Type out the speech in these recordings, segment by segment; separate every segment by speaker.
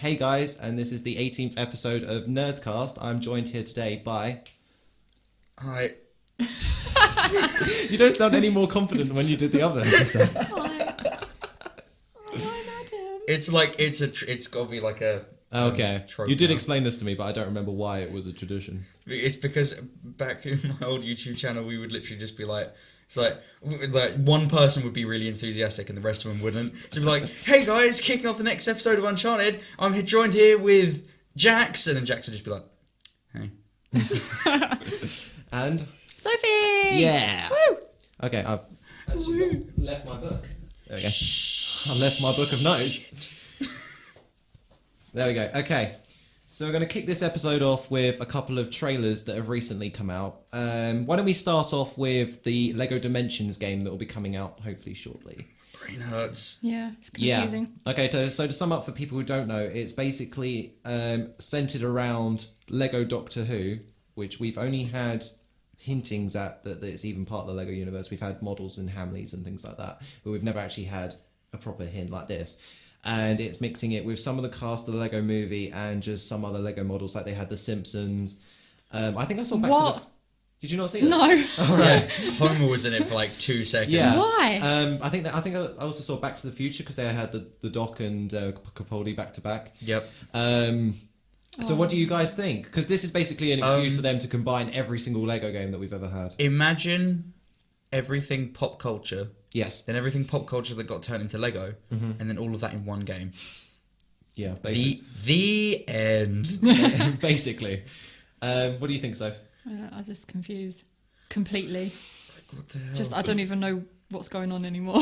Speaker 1: Hey guys, and this is the 18th episode of Nerdcast. I'm joined here today by...
Speaker 2: Hi.
Speaker 1: You don't sound any more confident than when you did the other episode.
Speaker 2: It's like, it's got to be like a...
Speaker 1: Okay,
Speaker 2: trope
Speaker 1: you did
Speaker 2: now.
Speaker 1: explain this to me, but I don't remember why it was a tradition.
Speaker 2: It's because back in my old YouTube channel, we would literally just be like... It's like one person would be really enthusiastic and the rest of them wouldn't. So we'd be like, hey guys, kicking off the next episode of Uncharted. I'm joined here with Jax. And then Jax would just be like, hey.
Speaker 1: And?
Speaker 3: Sophie!
Speaker 1: Yeah!
Speaker 3: Woo!
Speaker 1: Okay, I've actually left my book. There we go. I left my book of notes. There we go. Okay. So we're going to kick this episode off with a couple of trailers that have recently come out. Why don't we start off with the LEGO Dimensions game that will be coming out hopefully shortly.
Speaker 2: Brain hurts.
Speaker 3: Yeah, it's confusing.
Speaker 1: Yeah. Okay, so to sum up for people who don't know, it's basically centered around LEGO Doctor Who, which we've only had hintings at that it's even part of the LEGO universe. We've had models and Hamleys and things like that, but we've never actually had a proper hint like this. And it's mixing it with some of the cast of the Lego movie and just some other Lego models, like they had The Simpsons. I think I saw Back to the... Did you not see that?
Speaker 3: No.
Speaker 1: Oh, right.
Speaker 2: Yeah, Homer was in it for like 2 seconds.
Speaker 1: Yeah.
Speaker 3: Why?
Speaker 1: I think I also saw Back to the Future because they had the Doc and Capaldi back to back.
Speaker 2: Yep.
Speaker 1: So what do you guys think? Because this is basically an excuse for them to combine every single Lego game that we've ever had.
Speaker 2: Imagine everything pop culture.
Speaker 1: Yes.
Speaker 2: Then everything pop culture that got turned into Lego, and then all of that in one game.
Speaker 1: Yeah, basically.
Speaker 2: The end.
Speaker 1: Basically. What do you think, Soph?
Speaker 3: I'm just confused. Completely.
Speaker 2: What the hell?
Speaker 3: I don't even know what's going on anymore.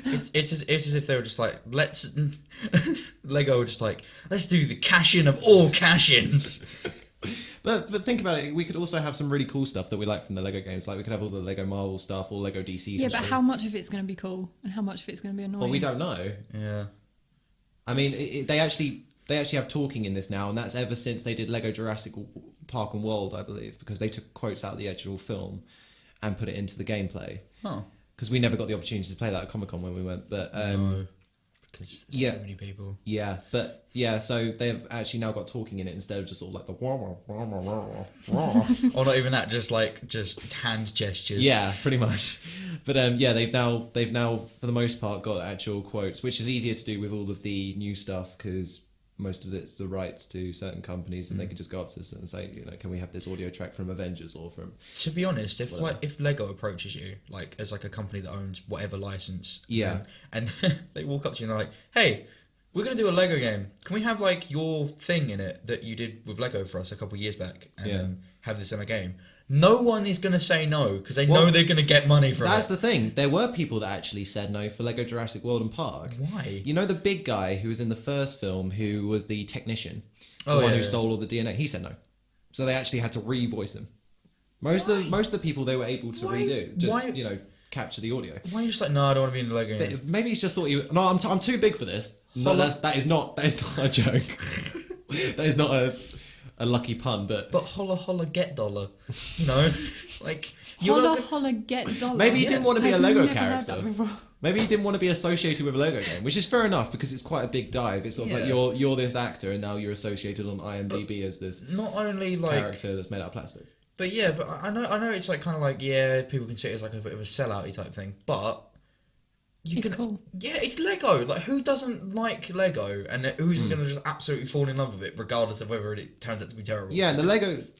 Speaker 2: It's as if they were just like, Lego were just like, let's do the cash-in of all cash-ins.
Speaker 1: But think about it, we could also have some really cool stuff that we like from the Lego games. Like we could have all the Lego Marvel stuff, or Lego DC
Speaker 3: Yeah,
Speaker 1: stuff.
Speaker 3: but how much of it's going to be cool and how much of it's going to be annoying?
Speaker 1: Well, we don't know.
Speaker 2: Yeah.
Speaker 1: I mean, they actually have talking in this now, and that's ever since they did Lego Jurassic Park and World, I believe, because they took quotes out of the actual film and put it into the gameplay.
Speaker 2: Oh.
Speaker 1: Because we never got the opportunity to play that at Comic-Con when we went, but
Speaker 2: No. Because there's so many people.
Speaker 1: Yeah, but yeah, so they've actually now got talking in it instead of just all like the
Speaker 2: Or not even that, just hand gestures.
Speaker 1: Yeah, pretty much. But yeah, they've now for the most part got actual quotes, which is easier to do with all of the new stuff because most of it's the rights to certain companies, and they can just go up to us and say, can we have this audio track from Avengers or from...
Speaker 2: To be honest, if Lego approaches you as a company that owns whatever license,
Speaker 1: Yeah,
Speaker 2: and they walk up to you and they're like, hey, we're gonna do a Lego game. Can we have like your thing in it that you did with Lego for us a couple of years back, and have this in a game? No one is going to say no because they know they're going to get money from it.
Speaker 1: That's the thing. There were people that actually said no for Lego Jurassic World and Park.
Speaker 2: Why?
Speaker 1: You know the big guy who was in the first film, who was the technician, the one who stole all the DNA. He said no, so they actually had to re-voice him. Most of the people they were able to redo, just capture the audio.
Speaker 2: Why are you just like, no, I don't want to be in the Lego game?
Speaker 1: But maybe he's just thought I'm too big for this. No, that is not a joke. That is not a lucky pun, but
Speaker 2: holla holla get dollar, like
Speaker 3: Holla get dollar.
Speaker 1: maybe he didn't want to be a Lego
Speaker 3: I've never heard
Speaker 1: character.
Speaker 3: that before.
Speaker 1: Maybe he didn't want to be associated with a Lego game, which is fair enough because it's quite a big dive. It's sort of like you're this actor and now you're associated on IMDb as this
Speaker 2: not only like
Speaker 1: character that's made out of plastic.
Speaker 2: But yeah, but I know it's like kind of like people can see it as like a bit of a sellouty type thing, but
Speaker 3: It's cool.
Speaker 2: Yeah, it's Lego. Like, who doesn't like Lego, and who isn't going to just absolutely fall in love with it, regardless of whether it turns out to be terrible?
Speaker 1: Yeah, and the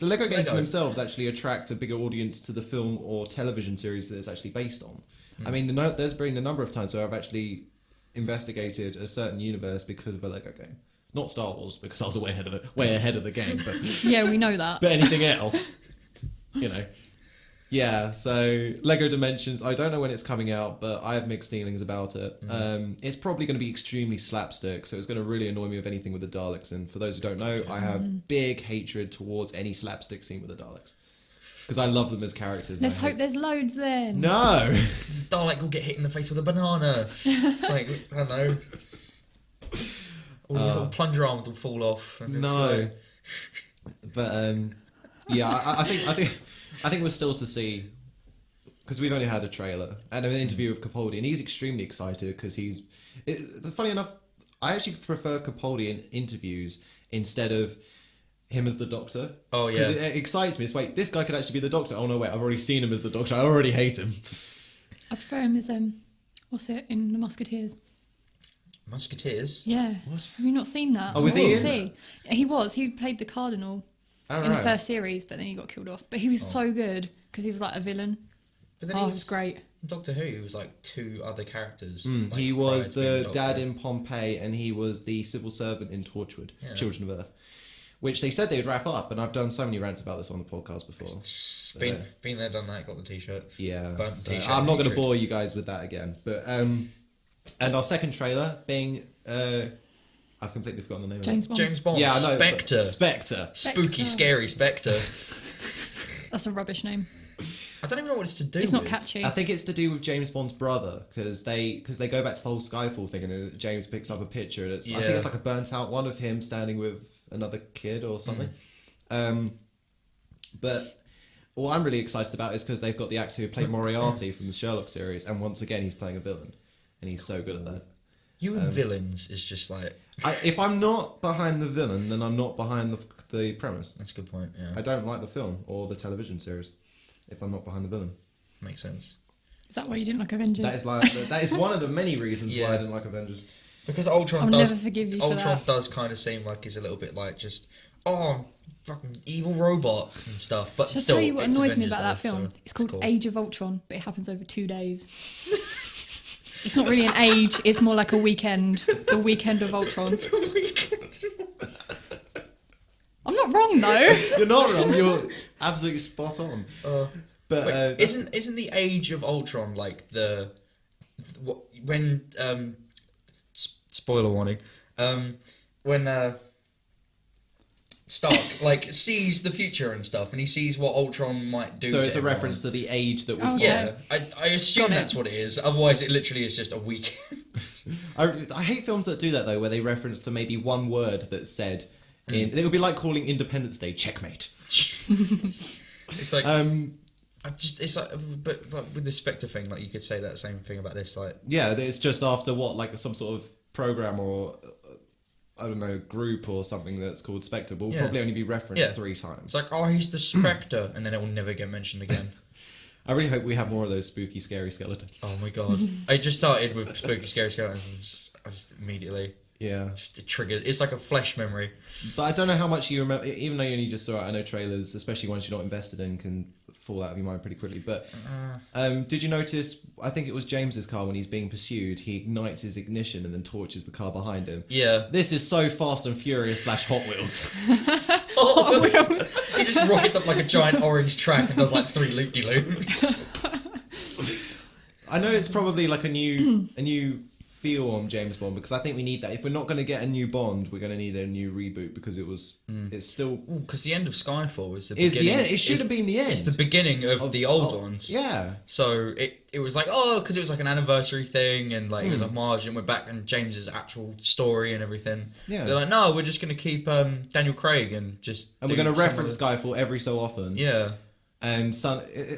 Speaker 1: Lego games themselves actually attract a bigger audience to the film or television series that it's actually based on. I mean, there's been a number of times where I've actually investigated a certain universe because of a Lego game. Not Star Wars, because I was way ahead of the game, but
Speaker 3: Yeah, we know that.
Speaker 1: but anything else, Yeah, so Lego Dimensions, I don't know when it's coming out, but I have mixed feelings about it. It's probably going to be extremely slapstick, so it's going to really annoy me with anything with the Daleks. And for those who don't know, I have big hatred towards any slapstick scene with the Daleks. Because I love them as characters.
Speaker 3: Let's hope there's loads then.
Speaker 1: No!
Speaker 2: This Dalek will get hit in the face with a banana. Like, I don't know. All his little plunger arms will fall off.
Speaker 1: No. But, yeah, I think we're still to see, because we've only had a trailer and an interview with Capaldi, and he's extremely excited because funny enough, I actually prefer Capaldi in interviews instead of him as the Doctor.
Speaker 2: Oh,
Speaker 1: Because
Speaker 2: yeah.
Speaker 1: it excites me. It's wait, this guy could actually be the Doctor. Oh no, wait, I've already seen him as the Doctor. I already hate him.
Speaker 3: I prefer him as what's it in the Musketeers?
Speaker 2: Musketeers?
Speaker 3: Yeah.
Speaker 1: What?
Speaker 3: Have you not seen that?
Speaker 1: Oh, was he in
Speaker 3: See, he was. He played the Cardinal
Speaker 1: All
Speaker 3: in the
Speaker 1: right.
Speaker 3: first series, but then he got killed off. But he was so good because he was like a villain.
Speaker 2: But then
Speaker 3: Oh,
Speaker 2: he
Speaker 3: it
Speaker 2: was
Speaker 3: was great.
Speaker 2: Doctor Who. He was like 2 other characters. like,
Speaker 1: He
Speaker 2: prior
Speaker 1: was
Speaker 2: to being
Speaker 1: the dad
Speaker 2: Doctor.
Speaker 1: in Pompeii, and he was the civil servant in Torchwood,
Speaker 2: Yeah.
Speaker 1: Children of Earth, which they said they would wrap up. And I've done so many rants about this on the podcast before.
Speaker 2: Been there, done that. Got the T-shirt.
Speaker 1: Yeah,
Speaker 2: Burnt
Speaker 1: so
Speaker 2: t-shirt,
Speaker 1: I'm not going to
Speaker 2: hatred.
Speaker 1: bore you guys with that again. But and our second trailer being I've completely forgotten the name
Speaker 3: James
Speaker 1: of
Speaker 3: Bond.
Speaker 2: James Bond.
Speaker 1: it. Yeah, I know.
Speaker 2: Spectre.
Speaker 1: Spectre.
Speaker 2: Spooky,
Speaker 3: Spectre.
Speaker 2: scary Spectre.
Speaker 3: That's a rubbish name.
Speaker 2: I don't even know what it's to do
Speaker 3: It's not
Speaker 2: with.
Speaker 3: catchy.
Speaker 1: I think it's to do with James Bond's brother because they go back to the whole Skyfall thing, and James picks up a picture, and it's I think
Speaker 2: Yeah.
Speaker 1: it's like a burnt out one of him standing with another kid or something. But what I'm really excited about is because they've got the actor who played Moriarty from the Sherlock series, and once again he's playing a villain, and he's so good at that.
Speaker 2: You and villains is just like...
Speaker 1: If I'm not behind the villain, then I'm not behind the premise.
Speaker 2: That's a good point, yeah.
Speaker 1: I don't like the film or the television series if I'm not behind the villain.
Speaker 2: Makes sense.
Speaker 3: Is that why you didn't like Avengers?
Speaker 1: That is one of the many reasons why
Speaker 2: Yeah.
Speaker 1: I didn't like Avengers.
Speaker 2: Because Ultron
Speaker 3: I'll
Speaker 2: does...
Speaker 3: never forgive you for
Speaker 2: Ultron
Speaker 3: that.
Speaker 2: does kind of seem like he's a little bit like just... Oh, fucking evil robot and stuff. But
Speaker 3: Shall I
Speaker 2: still,
Speaker 3: tell you what
Speaker 2: it's
Speaker 3: annoys me
Speaker 2: Avengers
Speaker 3: about that
Speaker 2: though,
Speaker 3: film?
Speaker 2: so
Speaker 3: It's called
Speaker 2: cool.
Speaker 3: Age of Ultron, but it happens over 2 days. It's not really an age, it's more like a weekend. The weekend of Ultron. I'm not wrong though.
Speaker 1: You're not wrong. You're absolutely spot on. But
Speaker 2: Wait, isn't the Age of Ultron like when spoiler warning when Stark like sees the future and stuff, and he sees what Ultron might do.
Speaker 1: so
Speaker 2: to
Speaker 1: it's a
Speaker 2: everyone.
Speaker 1: reference to the age that we.
Speaker 3: Oh,
Speaker 2: Yeah,
Speaker 3: Okay.
Speaker 2: I assume
Speaker 3: Got it.
Speaker 2: that's what it is. Otherwise, it literally is just a weekend.
Speaker 1: I hate films that do that though, where they reference to maybe one word that's said. It would be like calling Independence Day checkmate.
Speaker 2: It's like
Speaker 1: Um,
Speaker 2: it's like, but with the Spectre thing, like you could say that same thing about this. Like,
Speaker 1: yeah, it's just after what, like some sort of program or I don't know, group or something that's called Spectre will
Speaker 2: Yeah.
Speaker 1: probably only be referenced
Speaker 2: Yeah.
Speaker 1: 3 times.
Speaker 2: it's like, oh, he's the Spectre, and then it will never get mentioned again.
Speaker 1: I really hope we have more of those spooky, scary skeletons.
Speaker 2: Oh my god! I just started with spooky, scary skeletons, and I just immediately
Speaker 1: Yeah.
Speaker 2: just it triggered. It's like a flash memory.
Speaker 1: But I don't know how much you remember, even though you only just saw it. I know trailers, especially ones you're not invested in, can fall out of your mind pretty quickly. But did you notice, I think it was James's car when he's being pursued, he ignites his ignition and then torches the car behind him.
Speaker 2: Yeah.
Speaker 1: This is so Fast and Furious / Hot Wheels.
Speaker 2: He just rockets up like a giant orange track and does like 3 loop-de-loops.
Speaker 1: I know it's probably like a new feel on James Bond, because I think we need that. If we're not going to get a new Bond, we're going to need a new reboot, because it's still...
Speaker 2: Because the end of Skyfall is the
Speaker 1: Is
Speaker 2: beginning.
Speaker 1: the end. It should have been the end.
Speaker 2: It's the beginning of the old ones.
Speaker 1: Yeah.
Speaker 2: So it was like, oh, because it was like an anniversary thing, and like it was a homage, and we're back in James's actual story and everything.
Speaker 1: Yeah.
Speaker 2: They're like, no, we're just going to keep Daniel Craig and just.
Speaker 1: And we're
Speaker 2: do
Speaker 1: going to
Speaker 2: some
Speaker 1: reference
Speaker 2: other-
Speaker 1: Skyfall every so often.
Speaker 2: Yeah.
Speaker 1: And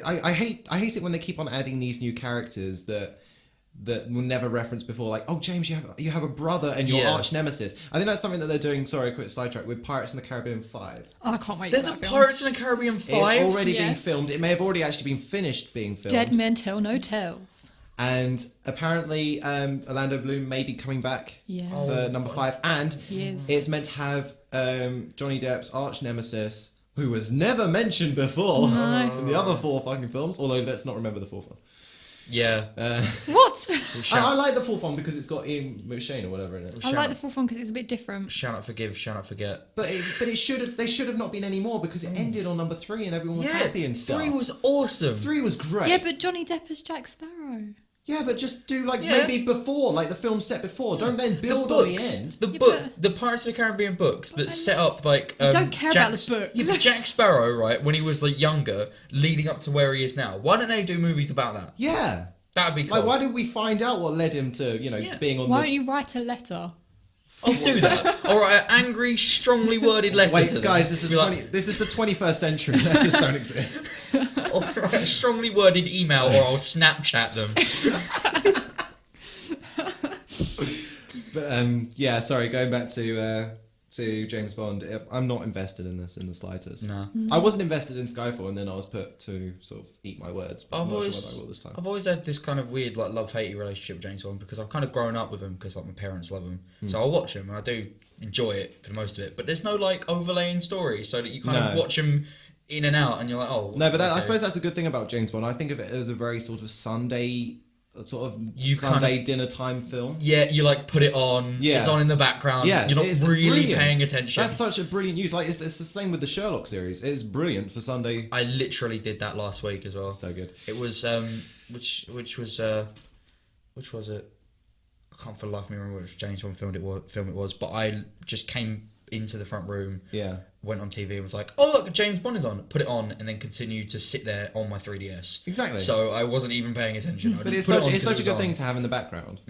Speaker 1: I hate it when they keep on adding these new characters that were never referenced before. Like, oh, James, you have a brother and your
Speaker 2: Yeah.
Speaker 1: arch nemesis. I think that's something that they're doing. Sorry, quick sidetrack with Pirates in the Caribbean 5.
Speaker 3: Oh, I can't wait
Speaker 2: There's
Speaker 3: for
Speaker 2: a
Speaker 3: that film.
Speaker 2: Pirates in the Caribbean 5.
Speaker 1: It's already being
Speaker 3: Yes.
Speaker 1: filmed. It may have already actually been finished being filmed.
Speaker 3: Dead Men Tell No Tales.
Speaker 1: And apparently, Orlando Bloom may be coming back
Speaker 3: Yeah.
Speaker 1: for number 5, and
Speaker 3: He is.
Speaker 1: it's meant to have Johnny Depp's arch nemesis, who was never mentioned before in the other 4 fucking films. Although let's not remember the 4th one.
Speaker 2: Yeah.
Speaker 3: What?
Speaker 1: I like the 4th one because it's got Ian McShane or whatever in it.
Speaker 3: I like the fourth one because it's a bit different.
Speaker 2: Shall not forgive, shall not forget.
Speaker 1: But they should have not been any more, because it ended on number 3 and everyone was happy and stuff.
Speaker 2: 3 was awesome.
Speaker 1: 3 was great.
Speaker 3: Yeah, but Johnny Depp as Jack Sparrow.
Speaker 1: Yeah, but just do like
Speaker 2: Yeah.
Speaker 1: maybe before, like the film set before. Don't then build
Speaker 2: the
Speaker 1: on the
Speaker 2: books,
Speaker 1: end.
Speaker 3: Yeah,
Speaker 2: the Pirates of the Caribbean books that set up like
Speaker 3: don't care about the books.
Speaker 2: Yeah, but Jack Sparrow, right, when he was like younger, leading up to where he is now. Why don't they do movies about that?
Speaker 1: Yeah.
Speaker 2: That'd be cool.
Speaker 1: Like, why did we find out what led him to, being on
Speaker 3: Why
Speaker 1: the...
Speaker 3: don't you write a letter?
Speaker 2: I'll do that. All right, an angry, strongly worded letter. to
Speaker 1: Wait,
Speaker 2: them.
Speaker 1: guys, this is
Speaker 2: Be like,
Speaker 1: this is the 21st century. Letters don't exist.
Speaker 2: all right, a strongly worded email, or I'll Snapchat them.
Speaker 1: But yeah, sorry. Going back to James Bond, I'm not invested in this in the slightest.
Speaker 2: No.
Speaker 1: I wasn't invested in Skyfall, and then I was put to sort of eat my words. But I'm not sure what I will this time.
Speaker 2: I've always had this kind of weird like love-hate relationship with James Bond because I've kind of grown up with him because like my parents love him. So I watch him and I do enjoy it for most of it. But there's no like overlaying story so that you kind of watch him in and out and you're like, oh.
Speaker 1: No, but I
Speaker 2: okay.
Speaker 1: suppose that's a good thing about James Bond. I think of it as a very sort of Sunday
Speaker 2: You
Speaker 1: Sunday dinner time film.
Speaker 2: Yeah, you like put it on.
Speaker 1: Yeah.
Speaker 2: It's on in the background.
Speaker 1: Yeah,
Speaker 2: You're not
Speaker 1: it's
Speaker 2: really
Speaker 1: brilliant.
Speaker 2: paying attention.
Speaker 1: That's such a brilliant use. Like it's the same with the Sherlock series. It's brilliant for Sunday.
Speaker 2: I literally did that last week as well.
Speaker 1: So good.
Speaker 2: It was which was it? I can't for the life of me remember which James Bond film it was, but I just came into the front room,
Speaker 1: Yeah.
Speaker 2: went on TV and was like, oh look, James Bond is on, put it on, and then continued to sit there on my 3DS.
Speaker 1: Exactly.
Speaker 2: So I wasn't even paying attention. I
Speaker 1: But
Speaker 2: just
Speaker 1: it's
Speaker 2: put it
Speaker 1: such
Speaker 2: on
Speaker 1: it's
Speaker 2: 'cause
Speaker 1: such a
Speaker 2: it
Speaker 1: good
Speaker 2: was
Speaker 1: thing
Speaker 2: on.
Speaker 1: to have in the background.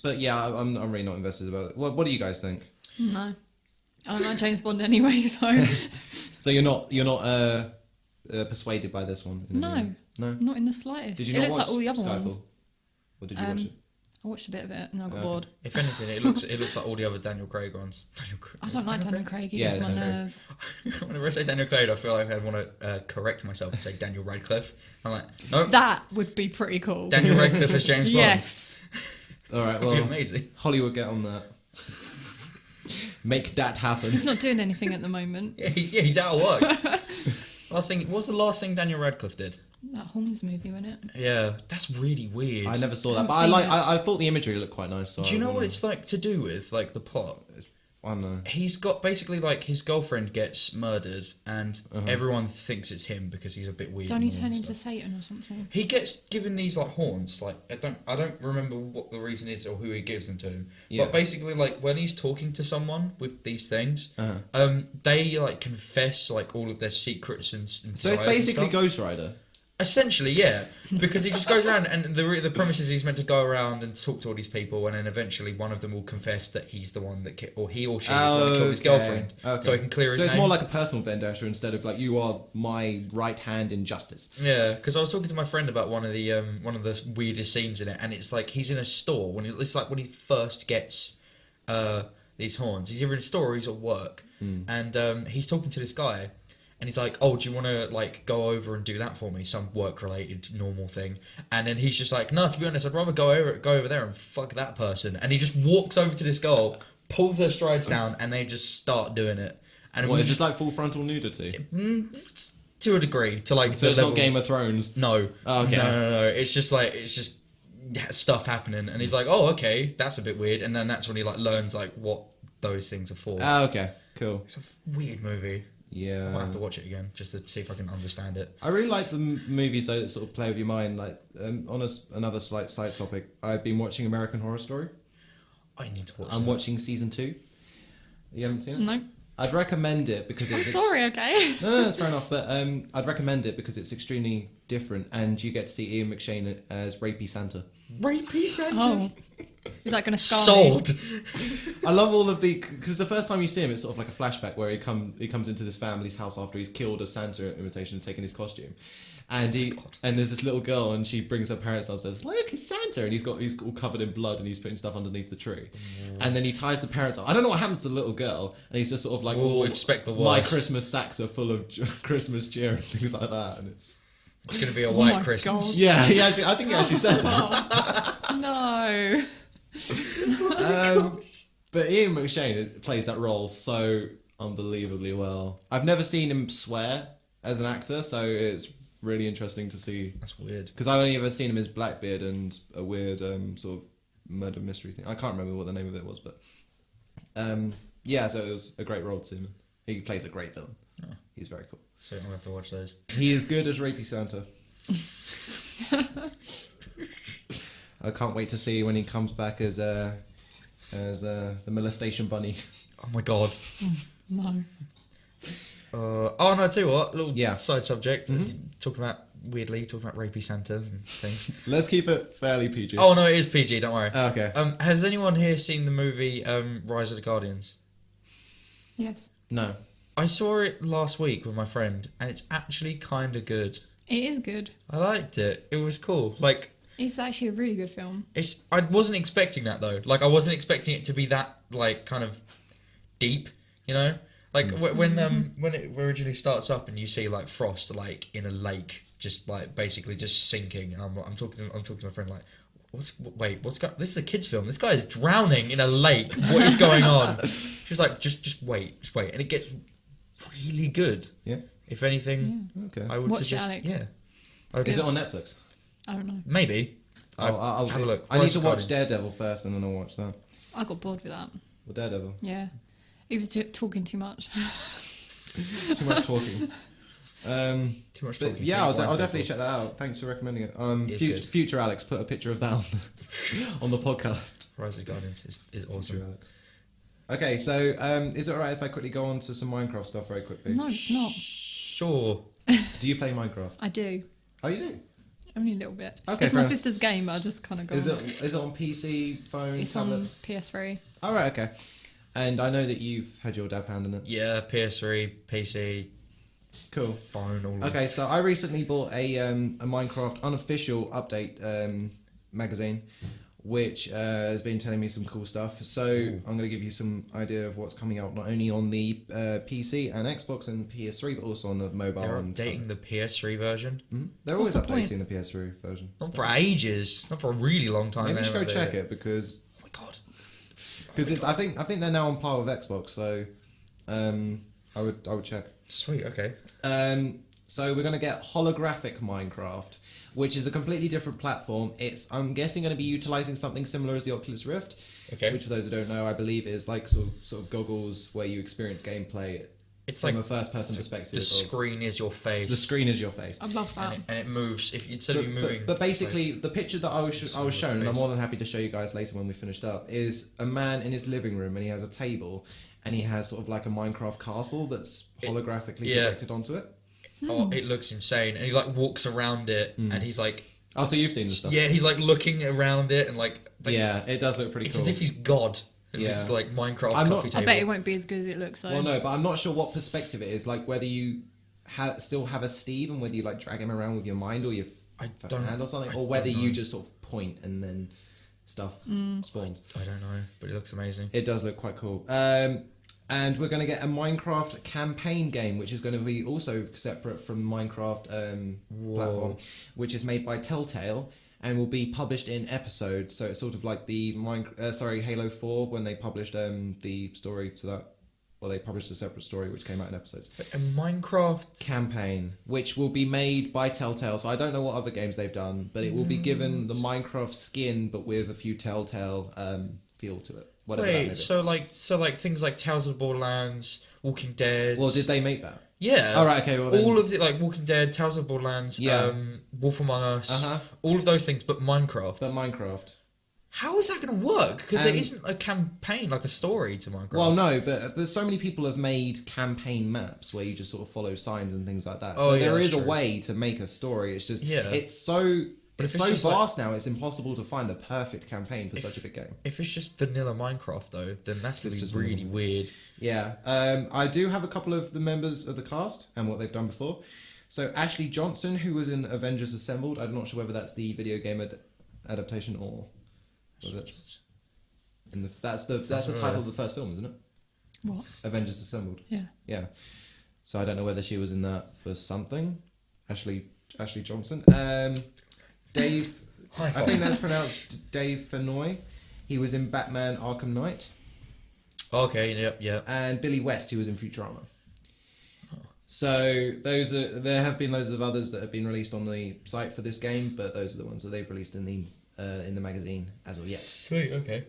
Speaker 1: But yeah, I'm really not invested about it. What do you guys think?
Speaker 3: No. I don't like James Bond anyway, so
Speaker 1: So you're not persuaded by this one?
Speaker 3: No.
Speaker 1: No.
Speaker 3: not in the slightest.
Speaker 1: Did you
Speaker 3: It
Speaker 1: not
Speaker 3: looks
Speaker 1: watch
Speaker 3: like all the other
Speaker 1: Skyfall?
Speaker 3: ones.
Speaker 1: Or did you watch it?
Speaker 3: I watched a bit of it and I got
Speaker 1: Okay.
Speaker 3: bored.
Speaker 2: If anything, it looks like all the other Daniel Craig ones.
Speaker 3: I don't like Daniel Craig. He
Speaker 1: Yeah,
Speaker 3: gets my
Speaker 1: Daniel Craig.
Speaker 3: nerves.
Speaker 2: Whenever I say Daniel Craig, I feel like I want to correct myself and say Daniel Radcliffe. I'm like, no,
Speaker 3: That would be pretty cool.
Speaker 2: Daniel Radcliffe as James Bond.
Speaker 3: Yes.
Speaker 1: All right.
Speaker 2: That'd be
Speaker 1: Well,
Speaker 2: amazing.
Speaker 1: Hollywood, get on that. Make that happen.
Speaker 3: He's not doing anything at the moment.
Speaker 2: Yeah, he's out of work. What was the last thing Daniel Radcliffe did?
Speaker 3: That Holmes movie, wasn't it?
Speaker 2: Yeah, that's really weird.
Speaker 1: I never saw
Speaker 3: I
Speaker 1: that, but
Speaker 3: haven't
Speaker 1: I
Speaker 3: seen
Speaker 1: like.
Speaker 3: it.
Speaker 1: I thought the imagery looked quite nice. So
Speaker 2: Do you
Speaker 1: I
Speaker 2: know what
Speaker 1: wanna-
Speaker 2: it's like to do with like the plot?
Speaker 1: I don't know.
Speaker 2: He's got basically like his girlfriend gets murdered, and everyone thinks it's him because he's a bit weird.
Speaker 3: Don't he
Speaker 2: and all
Speaker 3: turn
Speaker 2: that
Speaker 3: into
Speaker 2: stuff.
Speaker 3: Satan or something?
Speaker 2: He gets given these like horns. Like I don't remember what the reason is or who he gives them to.
Speaker 1: Yeah.
Speaker 2: But basically, like when he's talking to someone with these things,
Speaker 1: Uh-huh.
Speaker 2: they like confess like all of their secrets and
Speaker 1: So it's
Speaker 2: desires and
Speaker 1: basically
Speaker 2: stuff.
Speaker 1: Ghost Rider.
Speaker 2: Essentially, yeah, because he just goes around, and the premise is he's meant to go around and talk to all these people, and then eventually one of them will confess that he's the one that or he or she is the one that killed his girlfriend, so he can clear his
Speaker 1: So it's
Speaker 2: name.
Speaker 1: more like a personal vendetta instead of like you are my right hand in justice.
Speaker 2: Yeah, because I was talking to my friend about one of the weirdest scenes in it, and it's like he's in a store it's like when he first gets these horns. He's either in a store or he's at work, and he's talking to this guy. And he's like, oh, do you want to, like, go over and do that for me? Some work-related, normal thing. And then he's just like, no, to be honest, I'd rather go over there and fuck that person. And he just walks over to this girl, pulls her strides down, and they just start doing it. And
Speaker 1: What
Speaker 2: we
Speaker 1: is this
Speaker 2: just,
Speaker 1: like full frontal nudity?
Speaker 2: to a degree, to, like,
Speaker 1: So
Speaker 2: the
Speaker 1: it's
Speaker 2: level...
Speaker 1: not Game of Thrones.
Speaker 2: No.
Speaker 1: Oh, okay.
Speaker 2: No. It's just stuff happening. And he's like, oh, okay, that's a bit weird. And then that's when he, like, learns, like, what those things are for.
Speaker 1: Ah, okay, cool.
Speaker 2: It's a weird movie.
Speaker 1: Yeah.
Speaker 2: I might have to watch it again just to see if I can understand it.
Speaker 1: I really like the movies though that sort of play with your mind. Like on another slight side topic, I've been watching American Horror Story.
Speaker 2: I need to watch
Speaker 1: I'm
Speaker 2: that.
Speaker 1: watching season 2. You haven't seen it?
Speaker 3: No.
Speaker 1: I'd recommend it because
Speaker 3: I'm
Speaker 1: it's
Speaker 3: sorry, okay?
Speaker 1: No, that's fair enough. But I'd recommend it because it's extremely different, and you get to see Ian McShane as Rapey Santa.
Speaker 2: Rapey Santa.
Speaker 3: Oh. Is that going to scar me?
Speaker 2: Sold.
Speaker 1: I love all of because the first time you see him, it's sort of like a flashback where he comes into this family's house after he's killed a Santa imitation and taken his costume, and and there's this little girl and she brings her parents down and says, "Look, it's Santa," and he's all covered in blood and he's putting stuff underneath the tree, and then he ties the parents up. I don't know what happens to the little girl, and he's just sort of like,
Speaker 2: We'll
Speaker 1: "Oh,
Speaker 2: expect the
Speaker 1: my
Speaker 2: worst."
Speaker 1: Christmas sacks are full of Christmas cheer and things like that," and it's
Speaker 2: It's going to be a
Speaker 3: Oh
Speaker 2: white
Speaker 3: my
Speaker 2: Christmas.
Speaker 3: God.
Speaker 1: yeah, I think he actually says that.
Speaker 3: No.
Speaker 1: But Ian McShane plays that role so unbelievably well. I've never seen him swear as an actor, so it's really interesting to see.
Speaker 2: That's weird.
Speaker 1: Because I've only ever seen him as Blackbeard and a weird sort of murder mystery thing. I can't remember what the name of it was, but yeah, so it was a great role to see him. He plays a great villain.
Speaker 2: Oh.
Speaker 1: He's very cool.
Speaker 2: So I'll have to watch those.
Speaker 1: He is good as Rapey Santa. I can't wait to see when he comes back as the molestation bunny.
Speaker 2: Oh my god.
Speaker 3: No.
Speaker 2: Oh no, I tell you what, little
Speaker 1: Yeah.
Speaker 2: side subject. Talking about Rapey Santa and things.
Speaker 1: Let's keep it fairly PG.
Speaker 2: Oh no, it is PG, don't worry.
Speaker 1: Okay.
Speaker 2: Has anyone here seen the movie Rise of the Guardians?
Speaker 3: Yes.
Speaker 1: No.
Speaker 2: I saw it last week with my friend, and it's actually kind of good.
Speaker 3: It is good.
Speaker 2: I liked it. It was cool. Like,
Speaker 3: It's actually a really good film.
Speaker 2: I wasn't expecting that though. Like I wasn't expecting it to be that like kind of deep, you know. Like when it originally starts up and you see like Frost like in a lake, just like basically just sinking, and I'm talking to my friend like, this is a kids film. This guy is drowning in a lake. What is going on? She's like, just wait, and it gets really good.
Speaker 1: Yeah.
Speaker 2: If anything,
Speaker 1: Okay.
Speaker 2: I would
Speaker 3: Watch it,
Speaker 2: suggest.
Speaker 3: Alex.
Speaker 2: Yeah.
Speaker 1: Is it on Netflix?
Speaker 3: I don't know.
Speaker 2: Maybe.
Speaker 1: I'll
Speaker 2: have a look.
Speaker 1: I need to
Speaker 2: Forest
Speaker 1: watch
Speaker 2: Gardens.
Speaker 1: Daredevil first, and then I'll watch that.
Speaker 3: I got bored with that.
Speaker 1: Well, Daredevil.
Speaker 3: Yeah. He was talking too much.
Speaker 1: Too much talking.
Speaker 2: Too much
Speaker 1: But
Speaker 2: talking.
Speaker 1: yeah,
Speaker 2: to
Speaker 1: I'll
Speaker 2: blind
Speaker 1: definitely
Speaker 2: people.
Speaker 1: check that out. Thanks for recommending it.
Speaker 2: It's
Speaker 1: Future,
Speaker 2: good.
Speaker 1: future Alex, put a picture of that on the podcast.
Speaker 2: Rise of Guardians is
Speaker 1: Future
Speaker 2: awesome.
Speaker 1: Alex. Okay, so is it alright if I quickly go on to some Minecraft stuff very quickly?
Speaker 3: No, it's not.
Speaker 2: Sure.
Speaker 1: Do you play Minecraft?
Speaker 3: I do.
Speaker 1: Oh, you do?
Speaker 3: Only a little bit.
Speaker 1: Okay,
Speaker 3: It's my
Speaker 1: fair enough.
Speaker 3: sister's game. I just kind of go.
Speaker 1: Is
Speaker 3: on
Speaker 1: it on PC, phone,
Speaker 3: It's
Speaker 1: tablet?
Speaker 3: on PS3.
Speaker 1: All right, okay. And I know that you've had your dab hand in it.
Speaker 2: Yeah, PS3, PC,
Speaker 1: Cool.
Speaker 2: phone, all of
Speaker 1: Okay, so I recently bought a Minecraft unofficial update magazine, which has been telling me some cool stuff. So I'm going to give you some idea of what's coming out not only on the PC and Xbox and PS3, but also on the mobile.
Speaker 2: They're
Speaker 1: and
Speaker 2: updating the PS3 version.
Speaker 1: They're
Speaker 3: What's
Speaker 1: always
Speaker 3: the point?
Speaker 1: updating the PS3 version.
Speaker 2: Not for ages. Not for a really long time.
Speaker 1: Maybe you should go
Speaker 2: haven't
Speaker 1: check
Speaker 2: they?
Speaker 1: it because
Speaker 2: Oh my god.
Speaker 1: I think they're now on par with Xbox. So I would check.
Speaker 2: Sweet. Okay.
Speaker 1: So we're going to get holographic Minecraft, which is a completely different platform. It's, I'm guessing, going to be utilizing something similar as the Oculus Rift,
Speaker 2: Okay.
Speaker 1: which for those who don't know, I believe is like sort of goggles where you experience gameplay
Speaker 2: It's
Speaker 1: from
Speaker 2: like
Speaker 1: a first-person perspective.
Speaker 2: the screen is your face.
Speaker 1: The screen is your face.
Speaker 3: I love that.
Speaker 2: and it moves. If instead of you moving.
Speaker 1: But basically, the picture that I was shown, and I'm
Speaker 2: face.
Speaker 1: more than happy to show you guys later when we finished up, is a man in his living room, and he has a table, and he has sort of like a Minecraft castle that's holographically
Speaker 2: yeah.
Speaker 1: projected onto it.
Speaker 2: Oh, it looks insane, and he like walks around it, and he's like,
Speaker 1: Oh, so you've seen the stuff?
Speaker 2: yeah, he's like looking around it, and like
Speaker 1: Yeah, it does look pretty
Speaker 2: it's
Speaker 1: cool.
Speaker 2: as if he's God. And
Speaker 1: Yeah.
Speaker 2: This is like Minecraft
Speaker 1: I'm not-
Speaker 2: coffee
Speaker 3: I
Speaker 2: table.
Speaker 3: bet it won't be as good as it looks though.
Speaker 1: Well, no, but I'm not sure what perspective it is. Like whether you still have a Steve and whether you like drag him around with your mind or your
Speaker 2: I don't-
Speaker 1: hand or something,
Speaker 2: I
Speaker 1: or whether
Speaker 2: don't
Speaker 1: you
Speaker 2: know.
Speaker 1: just sort of point and then stuff spawns.
Speaker 2: I don't know, but it looks amazing.
Speaker 1: It does look quite cool. And we're going to get a Minecraft campaign game, which is going to be also separate from Minecraft platform, which is made by Telltale and will be published in episodes. So it's sort of like the Halo 4 when they published the story to that. Well, they published a separate story which came out in episodes.
Speaker 2: A Minecraft.
Speaker 1: Campaign, which will be made by Telltale. So I don't know what other games they've done, but it will be given the Minecraft skin, but with a few Telltale feel to it. Whatever that may
Speaker 2: Wait,
Speaker 1: be.
Speaker 2: so like things like Tales of the Borderlands, Walking Dead.
Speaker 1: Well, did they make that?
Speaker 2: Yeah.
Speaker 1: All right. Okay. Well, then,
Speaker 2: All of the like Walking Dead, Tales of the Borderlands,
Speaker 1: Yeah.
Speaker 2: Wolf Among Us,
Speaker 1: Uh-huh.
Speaker 2: all of those things, but Minecraft.
Speaker 1: but Minecraft.
Speaker 2: How is that going to work? Because there
Speaker 1: Um,
Speaker 2: isn't a campaign, like a story to Minecraft.
Speaker 1: Well, no, but so many people have made campaign maps where you just sort of follow signs and things like that.
Speaker 2: Oh,
Speaker 1: So
Speaker 2: yeah,
Speaker 1: there is
Speaker 2: that's
Speaker 1: a
Speaker 2: true.
Speaker 1: way to make a story. It's just
Speaker 2: Yeah.
Speaker 1: it's so
Speaker 2: But
Speaker 1: it's
Speaker 2: if it's
Speaker 1: so
Speaker 2: just like-
Speaker 1: vast now. It's impossible to find the perfect campaign for such a big game.
Speaker 2: If it's just vanilla Minecraft, though, then that's going
Speaker 1: It's
Speaker 2: to
Speaker 1: just
Speaker 2: be really
Speaker 1: vanilla.
Speaker 2: weird.
Speaker 1: Yeah, I do have a couple of the members of the cast and what they've done before. So Ashley Johnson, who was in Avengers Assembled, I'm not sure whether that's the video game adaptation or whether that's in the that's the title of the first film, isn't it?
Speaker 3: What?
Speaker 1: Avengers Assembled.
Speaker 3: Yeah.
Speaker 1: Yeah. So I don't know whether she was in that for something. Ashley Johnson. Dave.
Speaker 2: High
Speaker 1: I
Speaker 2: five.
Speaker 1: think that's pronounced Dave Fennoy. He was in Batman: Arkham Knight,
Speaker 2: Okay, yep.
Speaker 1: and Billy West, who was in Futurama. So there have been loads of others that have been released on the site for this game, but those are the ones that they've released in the magazine as of yet.
Speaker 2: Sweet, okay.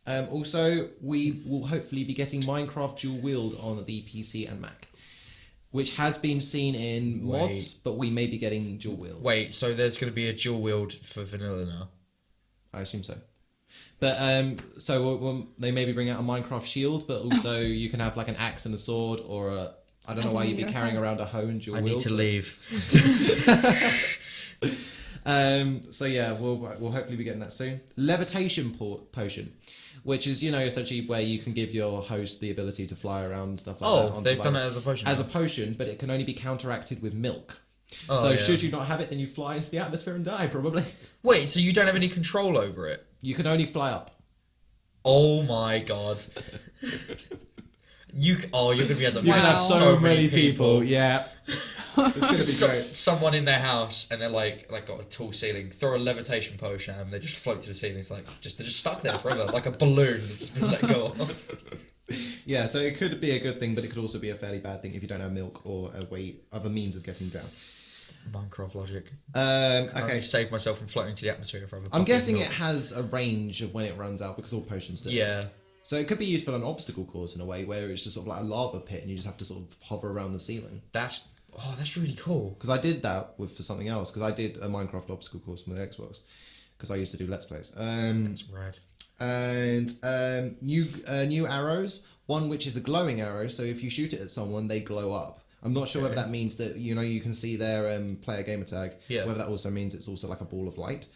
Speaker 1: Also, we will hopefully be getting Minecraft Dual Wield on the PC and Mac, which has been seen in mods, but we may be getting Dual Wield.
Speaker 2: Wait, so there's going to be a dual wield for vanilla now?
Speaker 1: I assume so. But they maybe bring out a Minecraft shield, but also you can have like an axe and a sword, or a, I don't know why you'd be carrying around a hoe and dual
Speaker 2: I
Speaker 1: wield.
Speaker 2: need to leave.
Speaker 1: So yeah, we'll hopefully be getting that soon. Levitation potion, which is essentially where you can give your host the ability to fly around and stuff like that.
Speaker 2: Oh,
Speaker 1: on
Speaker 2: they've
Speaker 1: survival.
Speaker 2: done it as a potion.
Speaker 1: As a
Speaker 2: now.
Speaker 1: potion, but it can only be counteracted with milk.
Speaker 2: Oh,
Speaker 1: So
Speaker 2: yeah.
Speaker 1: should you not have it, then you fly into the atmosphere and die, probably.
Speaker 2: Wait, so you don't have any control over it?
Speaker 1: You can only fly up.
Speaker 2: Oh my god. You're gonna be able to
Speaker 1: You can
Speaker 3: Wow.
Speaker 1: have so many people. Yeah. It's going to be great.
Speaker 2: Someone in their house and they're like got a tall ceiling, throw a levitation potion at them, they just float to the ceiling. It's like they're just stuck there forever, like a balloon that's just been let go of.
Speaker 1: Yeah, so it could be a good thing, but it could also be a fairly bad thing if you don't have milk or other means of getting down.
Speaker 2: Minecraft logic.
Speaker 1: Okay.
Speaker 2: Okay, save myself from floating to the atmosphere if I have a
Speaker 1: I'm
Speaker 2: bucket of
Speaker 1: guessing
Speaker 2: milk.
Speaker 1: it has a range of when it runs out because all potions do.
Speaker 2: Yeah.
Speaker 1: So it could be used for an obstacle course in a way where it's just sort of like a lava pit and you just have to sort of hover around the ceiling.
Speaker 2: That's really cool.
Speaker 1: Because I did that for something else. Because I did a Minecraft obstacle course for the Xbox. Because I used to do Let's Plays.
Speaker 2: That's rad.
Speaker 1: And new arrows. One which is a glowing arrow. So if you shoot it at someone, they glow up. I'm not sure whether that means that you can see their player gamer tag.
Speaker 2: Yeah.
Speaker 1: Whether that also means it's also like a ball of light,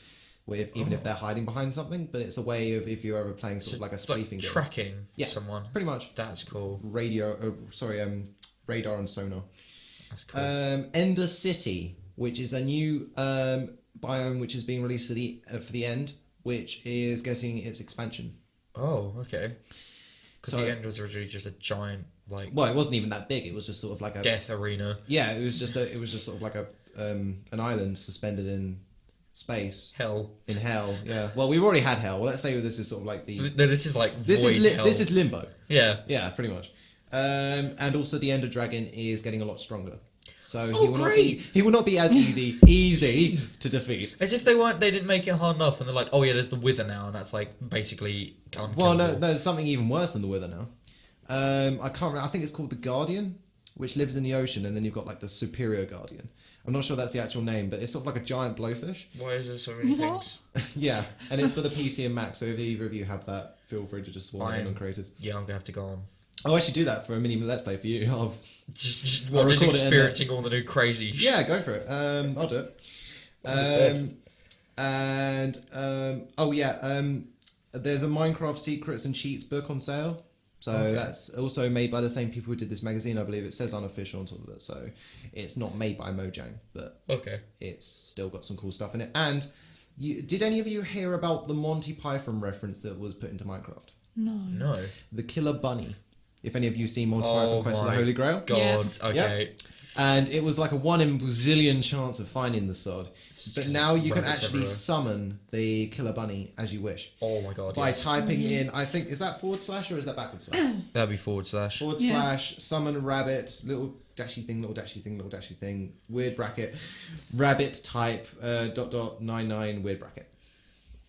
Speaker 1: even if they're hiding behind something. But it's a way of if you're ever playing sort of like a
Speaker 2: It's like
Speaker 1: spacing game.
Speaker 2: tracking
Speaker 1: Yeah.
Speaker 2: someone.
Speaker 1: Pretty much.
Speaker 2: That's cool.
Speaker 1: Radar and sonar.
Speaker 2: That's cool.
Speaker 1: Ender City, which is a new biome which is being released for the end, which is getting its expansion.
Speaker 2: Oh, okay. Because
Speaker 1: So-
Speaker 2: the end was originally just a giant like
Speaker 1: Well, it wasn't even that big. It was just sort of like a
Speaker 2: death arena.
Speaker 1: yeah. It was just sort of like a an island suspended in space
Speaker 2: Hell.
Speaker 1: in hell. Yeah. Well, we've already had hell. Well, let's say this is sort of like the
Speaker 2: No, this is like void hell.
Speaker 1: this is limbo.
Speaker 2: Yeah.
Speaker 1: Yeah, pretty much. And also the Ender Dragon is getting a lot stronger. So
Speaker 2: Oh, great!
Speaker 1: he will not be as easy to defeat.
Speaker 2: As if they didn't make it hard enough, and they're like, oh yeah, there's the Wither now, and that's like basically unkillable.
Speaker 1: Well, no, there's something even worse than the Wither now. I can't remember. I think it's called the Guardian, which lives in the ocean, and then you've got like the Superior Guardian. I'm not sure that's the actual name, but it's sort of like a giant blowfish.
Speaker 2: Why is there so many
Speaker 3: What?
Speaker 2: things?
Speaker 1: Yeah, and it's for the PC and Mac. So if either of you have that, feel free to just swarm in on creative.
Speaker 2: Yeah, I'm gonna have to go on.
Speaker 1: Oh, I should do that for a mini Let's Play for you.
Speaker 2: Just
Speaker 1: I'll record it in
Speaker 2: experiencing all the new crazy shit.
Speaker 1: Yeah, go for it. I'll do it.
Speaker 2: Best.
Speaker 1: There's a Minecraft Secrets and Cheats book on sale. So
Speaker 2: Okay.
Speaker 1: that's also made by the same people who did this magazine, I believe. It says unofficial on top of it, so it's not made by Mojang, but
Speaker 2: Okay.
Speaker 1: it's still got some cool stuff in it. And did any of you hear about the Monty Python reference that was put into Minecraft?
Speaker 3: No.
Speaker 2: No.
Speaker 1: The Killer Bunny. If any of you seen Monty
Speaker 2: Oh
Speaker 1: Python Quest of the
Speaker 2: my
Speaker 1: Holy Grail.
Speaker 2: God. Okay.
Speaker 1: And it was like a 1 in bazillion chance of finding the sod. But
Speaker 2: just
Speaker 1: now you can
Speaker 2: rabbits
Speaker 1: actually
Speaker 2: everywhere.
Speaker 1: summon the Killer Bunny as you wish.
Speaker 2: Oh my God.
Speaker 1: By
Speaker 2: Yes.
Speaker 1: typing in, I think, is that / or is that backwards slash?
Speaker 2: That'd be /
Speaker 1: Forward
Speaker 3: Yeah.
Speaker 1: slash summon rabbit, little dashy thing, little dashy thing, little dashy thing, weird bracket, rabbit type, .. 99 weird bracket.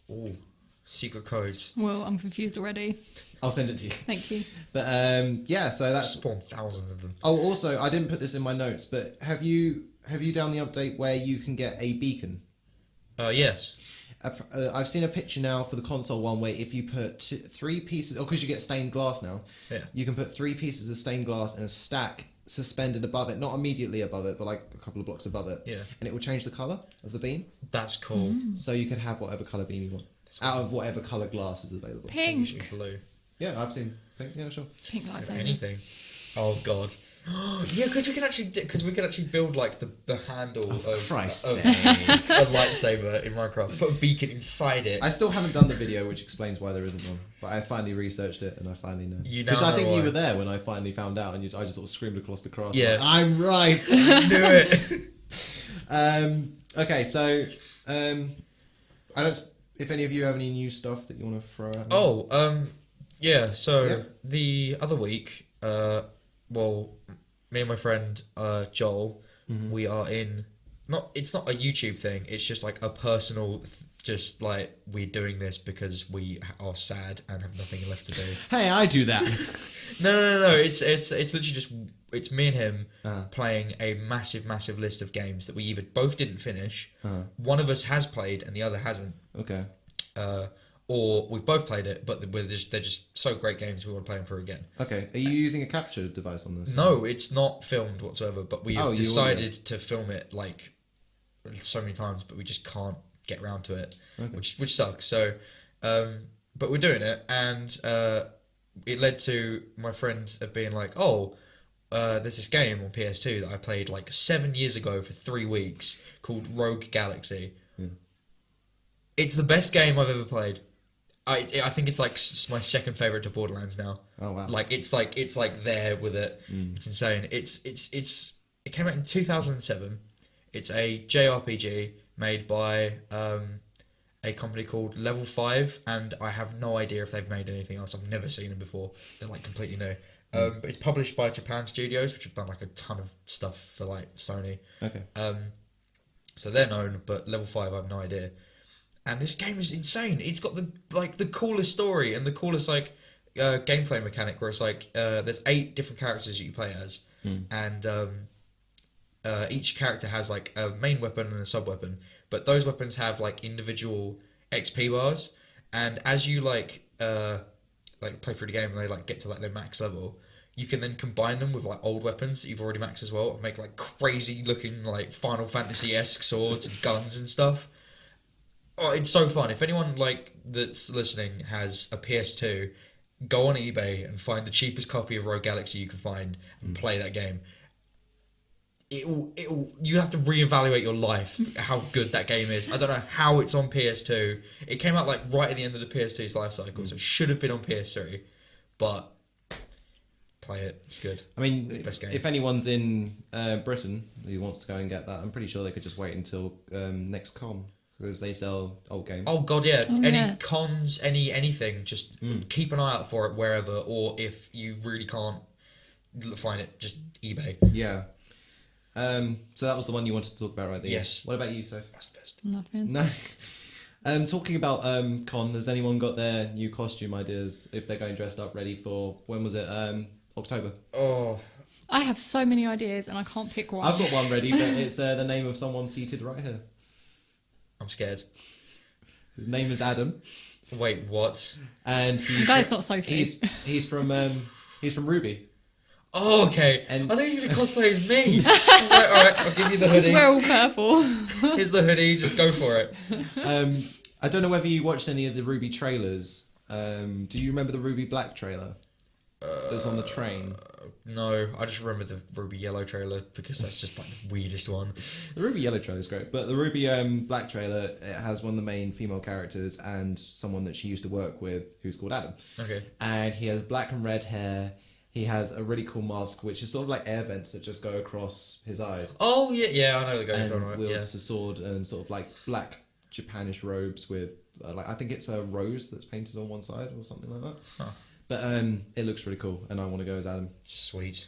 Speaker 2: Ooh. Secret codes.
Speaker 3: Well, I'm confused already.
Speaker 1: I'll send it to you.
Speaker 3: Thank you.
Speaker 1: But yeah, so that's.
Speaker 2: Spawn thousands of them.
Speaker 1: Oh, also, I didn't put this in my notes, but have you done the update where you can get a beacon?
Speaker 2: Yes.
Speaker 1: I've seen a picture now for the console one where if you put 3 pieces, because you get stained glass now,
Speaker 2: Yeah.
Speaker 1: you can put 3 pieces of stained glass in a stack suspended above it, not immediately above it, but like a couple of blocks above it.
Speaker 2: Yeah.
Speaker 1: And it will change the colour of the beam,
Speaker 2: That's cool.
Speaker 1: so you could have whatever colour beam you want out of whatever colour glass is available.
Speaker 2: Usually
Speaker 3: Pink.
Speaker 2: blue.
Speaker 1: Yeah, I've seen pink. Yeah, sure.
Speaker 3: Pink lightsabers.
Speaker 2: Anything. Oh God. Yeah, because we can actually build like the handle of
Speaker 1: Christ's
Speaker 2: a
Speaker 1: sake.
Speaker 2: lightsaber in Minecraft. Put a beacon inside it.
Speaker 1: I still haven't done the video which explains why there isn't one, but I finally researched it and I finally know.
Speaker 2: You
Speaker 1: Because
Speaker 2: now
Speaker 1: I think
Speaker 2: know
Speaker 1: you
Speaker 2: why.
Speaker 1: were there when I finally found out, and I just sort of screamed across the cross.
Speaker 2: Yeah.
Speaker 1: like, I'm right.
Speaker 2: Knew it.
Speaker 1: Okay, so I don't. If any of you have any new stuff that you want to throw at me.
Speaker 2: Oh, yeah. So
Speaker 1: Yeah.
Speaker 2: the other week, well, me and my friend Joel, we are in. It's not a YouTube thing. It's just like a personal. Just like we're doing this because we are sad and have nothing left to do.
Speaker 1: Hey, I do that.
Speaker 2: No. It's literally just it's me and him
Speaker 1: Uh-huh.
Speaker 2: playing a massive list of games that we either both didn't finish.
Speaker 1: Uh-huh.
Speaker 2: One of us has played and the other hasn't.
Speaker 1: Okay.
Speaker 2: Or we've both played it, but they're just so great games we want to play them through again.
Speaker 1: Okay. Are you using a capture device on this?
Speaker 2: No, it's not filmed whatsoever, but we
Speaker 1: Oh,
Speaker 2: have
Speaker 1: you
Speaker 2: decided to film it like so many times, but we just can't get around to it,
Speaker 1: Okay.
Speaker 2: which sucks. So, but we're doing it, and it led to my friend being like, "Oh, there's this game on PS2 that I played like 7 years ago for 3 weeks called Rogue Galaxy. It's the best game I've ever played. I think it's like my second favorite to Borderlands now.
Speaker 1: Oh wow.
Speaker 2: Like it's like there with it. It's insane. It came out in 2007. It's a JRPG made by a company called Level 5, and I have no idea if they've made anything else. I've never seen them before. They're like completely new. But it's published by Japan Studios, which have done like a ton of stuff for like Sony.
Speaker 1: Okay.
Speaker 2: So they're known, but Level 5 I have no idea. And this game is insane. It's got the coolest story and the coolest like gameplay mechanic where it's like there's 8 different characters that you play as, and each character has like a main weapon and a sub weapon, but those weapons have like individual XP bars, and as you like play through the game and they like get to like their max level, you can then combine them with like old weapons that you've already maxed as well and make like crazy looking like Final Fantasy-esque swords and guns and stuff. Oh, it's so fun. If anyone like that's listening has a PS2, go on eBay and find the cheapest copy of Rogue Galaxy you can find and play that game. You have to reevaluate your life how good that game is. I don't know how it's on PS2. It came out like right at the end of the PS2's life cycle, so it should have been on PS3. But play it. It's good.
Speaker 1: I mean,
Speaker 2: It's the best game.
Speaker 1: if anyone's in Britain who wants to go and get that, I'm pretty sure they could just wait until next con, because they sell old games.
Speaker 2: Oh god, yeah.
Speaker 3: Oh,
Speaker 2: any
Speaker 3: yeah.
Speaker 2: cons, anything, just keep an eye out for it wherever, or if you really can't find it, just eBay.
Speaker 1: Yeah. So that was the one you wanted to talk about right there.
Speaker 2: Yes.
Speaker 1: What about you, Soph?
Speaker 2: That's the best.
Speaker 3: Nothing.
Speaker 1: No. Talking about con, has anyone got their new costume ideas if they're going dressed up ready for, when was it? October.
Speaker 2: Oh,
Speaker 3: I have so many ideas and I can't pick one.
Speaker 1: I've got one ready, but it's the name of someone seated right here.
Speaker 2: I'm scared.
Speaker 1: His name is Adam,
Speaker 2: Wait, what?
Speaker 1: and
Speaker 3: I'm glad it's not Sophie.
Speaker 1: he's from Ruby.
Speaker 2: Oh, okay.
Speaker 1: And-
Speaker 2: I thought he was going to cosplay as me. I was like, alright, I'll give you the
Speaker 3: Just
Speaker 2: hoodie.
Speaker 3: wear all purple.
Speaker 2: Here's the hoodie, just go for it.
Speaker 1: I don't know whether you watched any of the Ruby trailers. Do you remember the Ruby Black trailer that was on the train?
Speaker 2: No, I just remember the Ruby Yellow trailer because that's just like the weirdest one.
Speaker 1: The Ruby Yellow trailer is great, but the Ruby Black trailer, it has one of the main female characters and someone that she used to work with who's called Adam.
Speaker 2: Okay.
Speaker 1: And he has black and red hair. He has a really cool mask, which is sort of like air vents that just go across his eyes.
Speaker 2: Oh, yeah, I know the guy
Speaker 1: And
Speaker 2: from it.
Speaker 1: wields
Speaker 2: Yeah.
Speaker 1: a sword and sort of like black Japanish robes with, like, I think it's a rose that's painted on one side or something like that.
Speaker 2: Huh.
Speaker 1: But it looks really cool, and I want to go as Adam.
Speaker 2: Sweet.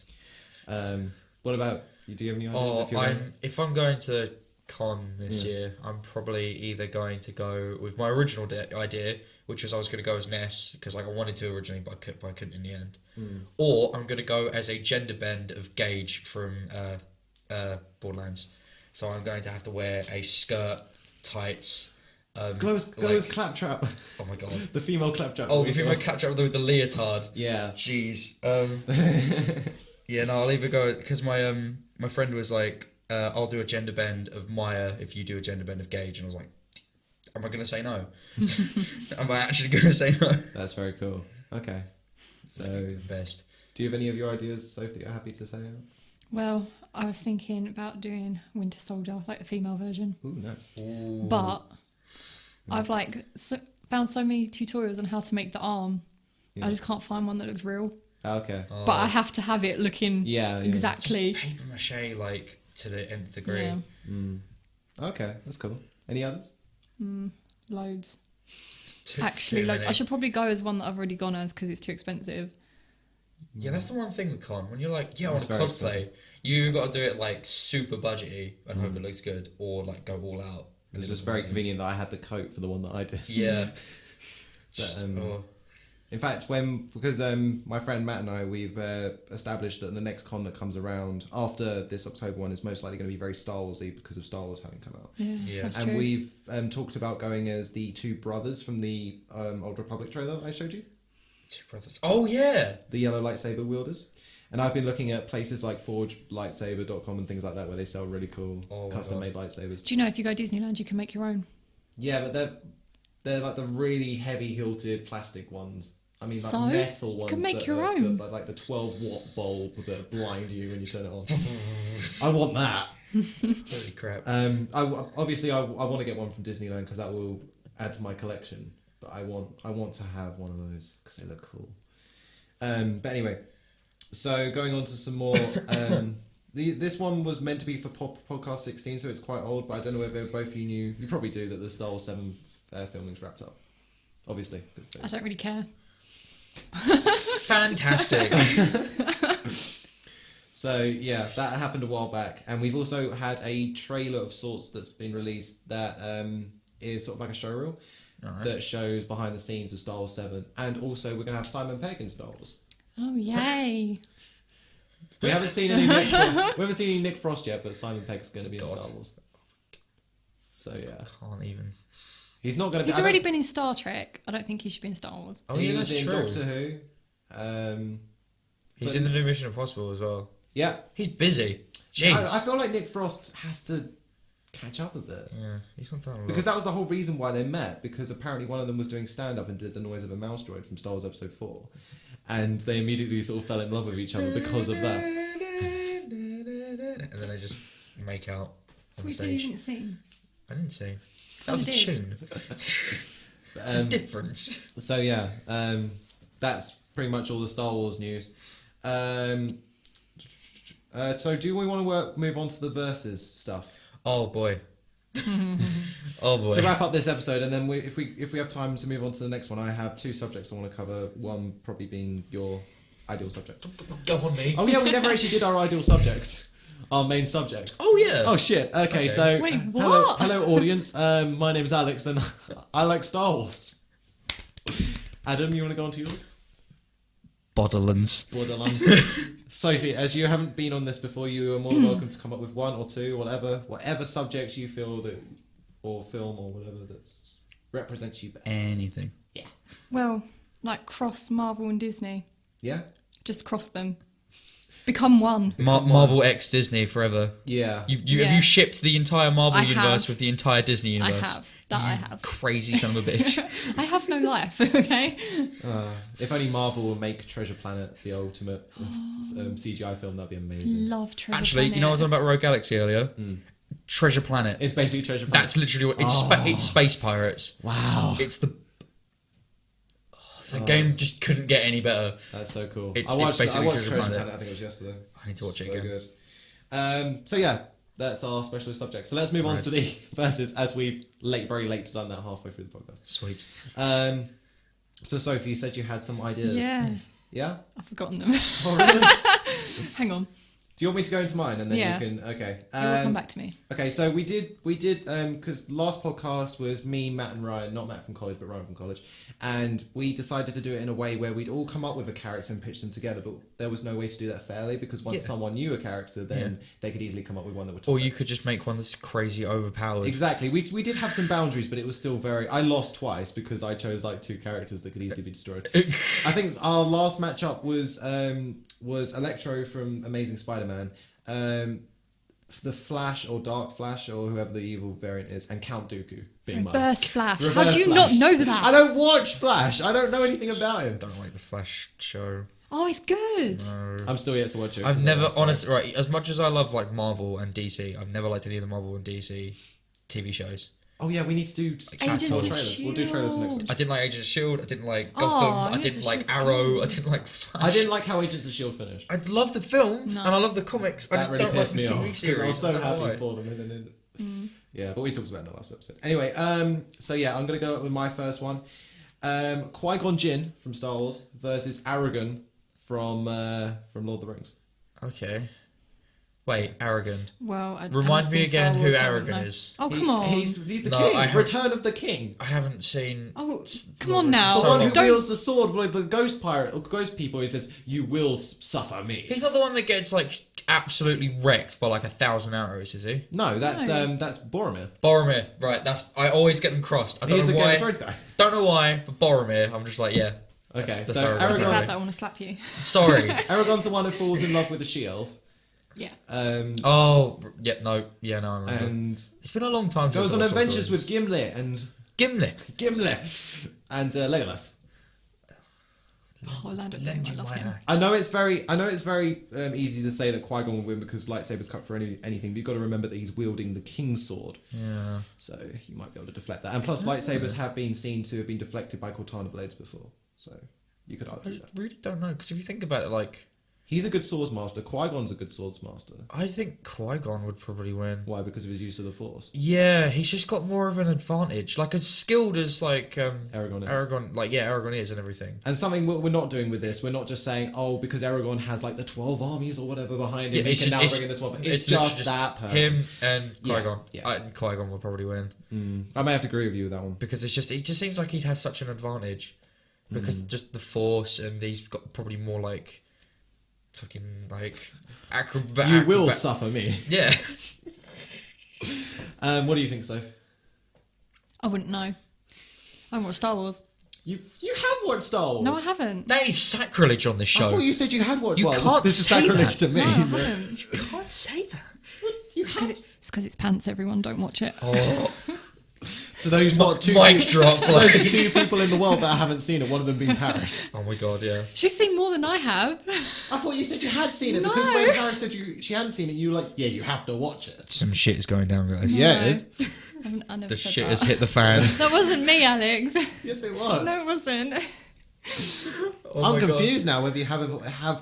Speaker 1: What about you? Do you have any ideas?
Speaker 2: Oh, if I'm going to con this year, I'm probably either going to go with my original idea, which was I was going to go as Ness because like I wanted to originally, but I couldn't in the end. Or I'm going to go as a gender bend of Gage from Borderlands. So I'm going to have to wear a skirt, tights.
Speaker 1: Glow's Claptrap.
Speaker 2: Oh my god.
Speaker 1: The female Claptrap.
Speaker 2: Oh, you think I catch up with the leotard?
Speaker 1: Yeah.
Speaker 2: Jeez. Yeah, no, I'll either go because my friend was like, I'll do a gender bend of Maya if you do a gender bend of Gage, and I was like, am I going to say no? Am I actually going to say no?
Speaker 1: That's very cool. Okay. So,
Speaker 2: Best.
Speaker 1: do you have any of your ideas, Sophie, that you're happy to say out?
Speaker 3: Well, I was thinking about doing Winter Soldier, like the female version.
Speaker 1: Ooh, nice.
Speaker 2: Ooh.
Speaker 3: But I've found so many tutorials on how to make the arm.
Speaker 1: Yeah.
Speaker 3: I just can't find one that looks real.
Speaker 1: Okay.
Speaker 2: Oh,
Speaker 3: But I have to have it looking
Speaker 1: Yeah.
Speaker 3: exactly.
Speaker 2: just paper mache like to the nth degree.
Speaker 3: Yeah,
Speaker 1: Okay, that's cool. Any others?
Speaker 3: loads.
Speaker 2: It's
Speaker 3: Actually,
Speaker 2: too
Speaker 3: loads.
Speaker 2: many.
Speaker 3: I should probably go as one that I've already gone as because it's too expensive.
Speaker 2: Yeah, that's the one thing with con. When you're like, yeah, I want
Speaker 1: It's
Speaker 2: to
Speaker 1: very
Speaker 2: cosplay,
Speaker 1: expensive.
Speaker 2: you got to do it like super budgety and hope it looks good, or like go all out.
Speaker 1: It's just very convenient that I had the coat for the one that I did.
Speaker 2: Yeah.
Speaker 1: But,
Speaker 2: Oh.
Speaker 1: in fact, because my friend Matt and I, we've established that the next con that comes around after this October one is most likely going to be very Star Warsy because of Star Wars having come out.
Speaker 2: Yeah.
Speaker 3: That's
Speaker 1: And
Speaker 3: true.
Speaker 1: we've talked about going as the two brothers from the Old Republic trailer that I showed you,
Speaker 2: Two brothers. Oh yeah.
Speaker 1: the yellow lightsaber wielders. And I've been looking at places like ForgeLightsaber.com and things like that where they sell really cool
Speaker 2: Oh my
Speaker 1: custom-made lightsabers.
Speaker 3: Do you know if you go Disneyland, you can make your own?
Speaker 1: Yeah, but they're like the really heavy hilted plastic ones. I mean, like
Speaker 3: So?
Speaker 1: metal ones.
Speaker 3: can make
Speaker 1: that
Speaker 3: your
Speaker 1: are,
Speaker 3: own.
Speaker 1: that, like the 12-watt bulb that blind you when you turn it on. I want that.
Speaker 2: Holy crap.
Speaker 1: Obviously, I want to get one from Disneyland because that will add to my collection. But I want to have one of those because they look cool. But anyway, so going on to some more. This one was meant to be for podcast 16, so it's quite old. But I don't know whether both of you knew. You probably do that the Star Wars 7 filming's wrapped up. Obviously, 'cause
Speaker 3: I don't really care.
Speaker 2: Fantastic.
Speaker 1: So yeah, that happened a while back, and we've also had a trailer of sorts that's been released that is sort of like a showreel
Speaker 2: Alright.
Speaker 1: that shows behind the scenes of Star Wars 7, and also we're gonna have Simon Pegg in Star Wars.
Speaker 3: Oh yay!
Speaker 1: We haven't seen any Nick Frost yet, but Simon Pegg's gonna be in
Speaker 2: God.
Speaker 1: Star Wars. So yeah,
Speaker 2: Can't even.
Speaker 1: he's not gonna.
Speaker 3: He's
Speaker 1: I don't-
Speaker 3: already been in Star Trek. I don't think he should be in Star Wars.
Speaker 2: Oh
Speaker 1: he
Speaker 2: yeah,
Speaker 1: was
Speaker 2: that's
Speaker 1: in
Speaker 2: true.
Speaker 1: Doctor Who.
Speaker 2: He's
Speaker 1: but-
Speaker 2: in the new Mission Impossible as well.
Speaker 1: Yeah,
Speaker 2: He's busy. Jeez.
Speaker 1: I feel like Nick Frost has to catch up a bit.
Speaker 2: Yeah, he's not done a lot.
Speaker 1: Because that was the whole reason why they met, because apparently one of them was doing stand-up and did the noise of a mouse droid from Star Wars Episode 4. And they immediately sort of fell in love with each other because of that.
Speaker 2: And then they just make out on
Speaker 3: We said you
Speaker 2: stage.
Speaker 3: didn't sing.
Speaker 2: I didn't see. That
Speaker 3: Oh,
Speaker 2: was a
Speaker 3: you did.
Speaker 2: tune. It's a difference.
Speaker 1: So yeah, that's pretty much all the Star Wars news. So do we want to move on to the versus stuff?
Speaker 2: Oh boy. Oh boy.
Speaker 1: To wrap up this episode, and then if we have time to move on to the next one, I have two subjects I want to cover. One probably being your ideal subject.
Speaker 2: Go on me.
Speaker 1: Oh yeah, we never actually did our ideal subject, our main subject.
Speaker 2: Oh yeah.
Speaker 1: Oh shit. Okay, so
Speaker 3: Wait,
Speaker 1: hello,
Speaker 3: what?
Speaker 1: hello audience. My name's Alex, and I like Star Wars. Adam, you want to go on to yours?
Speaker 2: Borderlands.
Speaker 1: Borderlands. Sophie, as you haven't been on this before, you are more than welcome to come up with one or two, whatever subjects you feel that, or film or whatever that represents you best.
Speaker 2: Anything.
Speaker 3: Well, like cross Marvel and Disney.
Speaker 1: Yeah.
Speaker 3: Just cross them. Become one.
Speaker 2: Marvel X Disney forever.
Speaker 1: Yeah.
Speaker 2: Have
Speaker 3: Yeah.
Speaker 2: you shipped the entire Marvel
Speaker 3: I
Speaker 2: universe
Speaker 3: have.
Speaker 2: with the entire Disney universe?
Speaker 3: I have. That I have.
Speaker 2: Crazy son of a bitch.
Speaker 3: I have no life, okay?
Speaker 1: If only Marvel will make Treasure Planet the ultimate CGI film, that'd be amazing.
Speaker 3: Love Treasure
Speaker 2: Actually,
Speaker 3: Planet.
Speaker 2: you know I was on about Rogue Galaxy earlier? Treasure Planet.
Speaker 1: It's basically Treasure Planet.
Speaker 2: That's literally what it's. It's space pirates.
Speaker 1: Wow.
Speaker 2: It's the. The game just couldn't get any better.
Speaker 1: That's so cool.
Speaker 2: It's
Speaker 1: I watched
Speaker 2: basically
Speaker 1: Treasure
Speaker 2: Treasure
Speaker 1: Planet.
Speaker 2: Planet.
Speaker 1: I think it was yesterday.
Speaker 2: I need to watch it
Speaker 1: So
Speaker 2: again.
Speaker 1: good. So yeah, that's our specialist subject. So let's move on
Speaker 2: Right.
Speaker 1: to the versus, as we've very late done that halfway through the podcast.
Speaker 2: Sweet.
Speaker 1: So Sophie, you said you had some ideas.
Speaker 3: Yeah,
Speaker 1: Yeah?
Speaker 3: I've forgotten them.
Speaker 1: Oh, really?
Speaker 3: Hang on.
Speaker 1: Do you want me to go into mine and then
Speaker 3: Yeah.
Speaker 1: you can? Okay.
Speaker 3: It will come back to me.
Speaker 1: Okay, so we did because last podcast was me, Matt, and Ryan, not Matt from college, but Ryan from college, and we decided to do it in a way where we'd all come up with a character and pitch them together, but there was no way to do that fairly because once
Speaker 2: Yeah.
Speaker 1: someone knew a character, then they could easily come up with one that would.
Speaker 2: Or you could just make one that's crazy overpowered.
Speaker 1: Exactly. We did have some boundaries, but it was still very. I lost twice because I chose like two characters that could easily be destroyed. I think our last matchup was Electro from Amazing Spider-Man, the Flash or Dark Flash or whoever the evil variant is, and Count Dooku being mine.
Speaker 3: Reverse Flash. How
Speaker 1: Reverse
Speaker 3: do you
Speaker 1: Flash.
Speaker 3: not know that?
Speaker 1: I don't watch Flash. I don't know anything about him.
Speaker 2: Don't like the Flash show.
Speaker 3: Oh, it's good.
Speaker 1: I'm still yet to watch it.
Speaker 2: I've
Speaker 1: 'cause
Speaker 2: never,
Speaker 1: I'm sorry.
Speaker 2: honestly, right, as much as I love like Marvel and DC, I've never liked any of the Marvel and DC TV shows.
Speaker 1: Oh yeah, we need to do
Speaker 3: Agents
Speaker 2: of
Speaker 1: trailers. We'll do trailers for next
Speaker 3: Shield.
Speaker 1: time.
Speaker 2: I didn't like Agents of S.H.I.E.L.D., I didn't like
Speaker 3: Oh,
Speaker 2: Gotham, I
Speaker 3: Agents
Speaker 2: didn't
Speaker 3: of
Speaker 2: like
Speaker 3: S.H.I.E.L.D.'s
Speaker 2: Arrow,
Speaker 3: cool.
Speaker 2: I didn't like Flash.
Speaker 1: I didn't like how Agents of S.H.I.E.L.D. finished.
Speaker 2: I love the films
Speaker 3: No.
Speaker 2: and I love the comics. I
Speaker 1: That
Speaker 2: just
Speaker 1: really
Speaker 2: don't like
Speaker 1: pissed
Speaker 2: the
Speaker 1: me
Speaker 2: TV
Speaker 1: off because
Speaker 2: series.
Speaker 1: I was so
Speaker 2: I don't know
Speaker 1: happy
Speaker 2: why.
Speaker 1: for them. And then yeah, but we talked about it in the last episode. Anyway, so yeah, I'm gonna go with my first one. Qui-Gon Jinn from Star Wars versus Aragorn from Lord of the Rings.
Speaker 2: Okay. Wait, Arrogant.
Speaker 3: Well, I
Speaker 2: Remind
Speaker 3: haven't
Speaker 2: me
Speaker 3: seen Star
Speaker 2: again who
Speaker 3: Wars, so I don't
Speaker 2: Arrogant
Speaker 3: know.
Speaker 2: is.
Speaker 3: Oh, come on.
Speaker 1: He's the
Speaker 2: No,
Speaker 1: king.
Speaker 2: I have-
Speaker 1: Return of the King.
Speaker 2: I haven't seen.
Speaker 3: Oh, come
Speaker 2: Lord
Speaker 3: on
Speaker 2: of
Speaker 3: now.
Speaker 1: The
Speaker 2: So
Speaker 1: one who
Speaker 2: long.
Speaker 3: Don't-
Speaker 1: wields the sword with the ghost pirate or ghost people. He says, "You will suffer me."
Speaker 2: He's not the one that gets like absolutely wrecked by like 1,000 arrows, is he?
Speaker 1: No, that's
Speaker 3: No.
Speaker 1: Boromir.
Speaker 2: Boromir, right? I always get them crossed. I don't
Speaker 1: He's the
Speaker 2: know
Speaker 1: Game
Speaker 2: why.
Speaker 1: of Thrones guy.
Speaker 2: Don't know why, but Boromir. I'm just like, yeah.
Speaker 1: Okay,
Speaker 2: that's
Speaker 1: so
Speaker 2: Aragorn.
Speaker 3: Is it
Speaker 1: Aragorn-
Speaker 3: bad that I want to slap you?
Speaker 2: Sorry.
Speaker 1: Aragorn's the one who falls in love with the she-elf.
Speaker 3: Yeah.
Speaker 2: Oh, yeah, no, I remember.
Speaker 1: And
Speaker 2: It's been a long time since
Speaker 1: goes
Speaker 2: I
Speaker 1: on
Speaker 2: watched
Speaker 1: adventures
Speaker 2: Lord
Speaker 1: with
Speaker 2: of the
Speaker 1: Gimli and
Speaker 2: Rings. Gimli.
Speaker 1: Legolas.
Speaker 3: Orlando Bloom,
Speaker 2: Lend
Speaker 3: I
Speaker 2: you
Speaker 3: love
Speaker 2: my
Speaker 3: him.
Speaker 2: axe.
Speaker 1: I know it's very easy to say that Qui-Gon will win because lightsabers cut for anything, but you've got to remember that he's wielding the King's sword,
Speaker 2: Yeah.
Speaker 1: so he might be able to deflect that. And plus, lightsabers have been seen to have been deflected by Cortana blades before, so you could
Speaker 2: I
Speaker 1: argue that.
Speaker 2: really don't know, because if you think about it, like,
Speaker 1: He's a good swords master. Qui-Gon's a good swords master.
Speaker 2: I think Qui-Gon would probably win.
Speaker 1: Why? Because of his use of the Force.
Speaker 2: Yeah, he's just got more of an advantage. Like, as skilled as, like,
Speaker 1: Aragorn is.
Speaker 2: Aragorn is and everything.
Speaker 1: And something we're not doing with this, we're not just saying, oh, because Aragorn has like the 12 armies or whatever behind him, he can now bring in the 12. It's
Speaker 2: literally
Speaker 1: just that person.
Speaker 2: Him and
Speaker 1: Yeah,
Speaker 2: Qui-Gon.
Speaker 1: yeah.
Speaker 2: Qui-Gon will probably win.
Speaker 1: I may have to agree with you with that one.
Speaker 2: Because it just seems like he'd have such an advantage. Because just the Force, and he's got probably more, like, fucking, like, acrobat.
Speaker 1: You will suffer me.
Speaker 2: Yeah.
Speaker 1: What do you think, Soph?
Speaker 3: I wouldn't know. I haven't watched Star Wars.
Speaker 1: You have watched Star Wars.
Speaker 3: No, I haven't.
Speaker 2: That is sacrilege on this show.
Speaker 1: I thought you said you had watched.
Speaker 2: You
Speaker 1: well,
Speaker 2: can't
Speaker 1: this is
Speaker 2: say
Speaker 1: sacrilege
Speaker 2: that.
Speaker 1: to me.
Speaker 3: No, I
Speaker 1: but-
Speaker 3: haven't.
Speaker 2: You can't say that.
Speaker 1: You
Speaker 3: It's because it's pants. Everyone, don't watch it.
Speaker 2: Oh,
Speaker 1: So those what two
Speaker 2: mic
Speaker 1: people,
Speaker 2: drop.
Speaker 1: those
Speaker 2: Like.
Speaker 1: are two people in the world that haven't seen it. One of them being Paris.
Speaker 2: Oh my god, yeah.
Speaker 3: She's seen more than I have.
Speaker 1: I thought you said you had seen it
Speaker 3: No.
Speaker 1: because when Paris said she hadn't seen it, you were like, yeah, you have to watch it.
Speaker 2: Some shit is going down, guys.
Speaker 1: Yeah,
Speaker 3: No.
Speaker 1: it is.
Speaker 3: I never
Speaker 2: The
Speaker 3: said
Speaker 2: shit
Speaker 3: that.
Speaker 2: has hit the fan.
Speaker 3: That wasn't me, Alex.
Speaker 1: Yes, it was.
Speaker 3: No, it wasn't.
Speaker 2: Oh
Speaker 1: I'm
Speaker 2: my God.
Speaker 1: confused now whether you have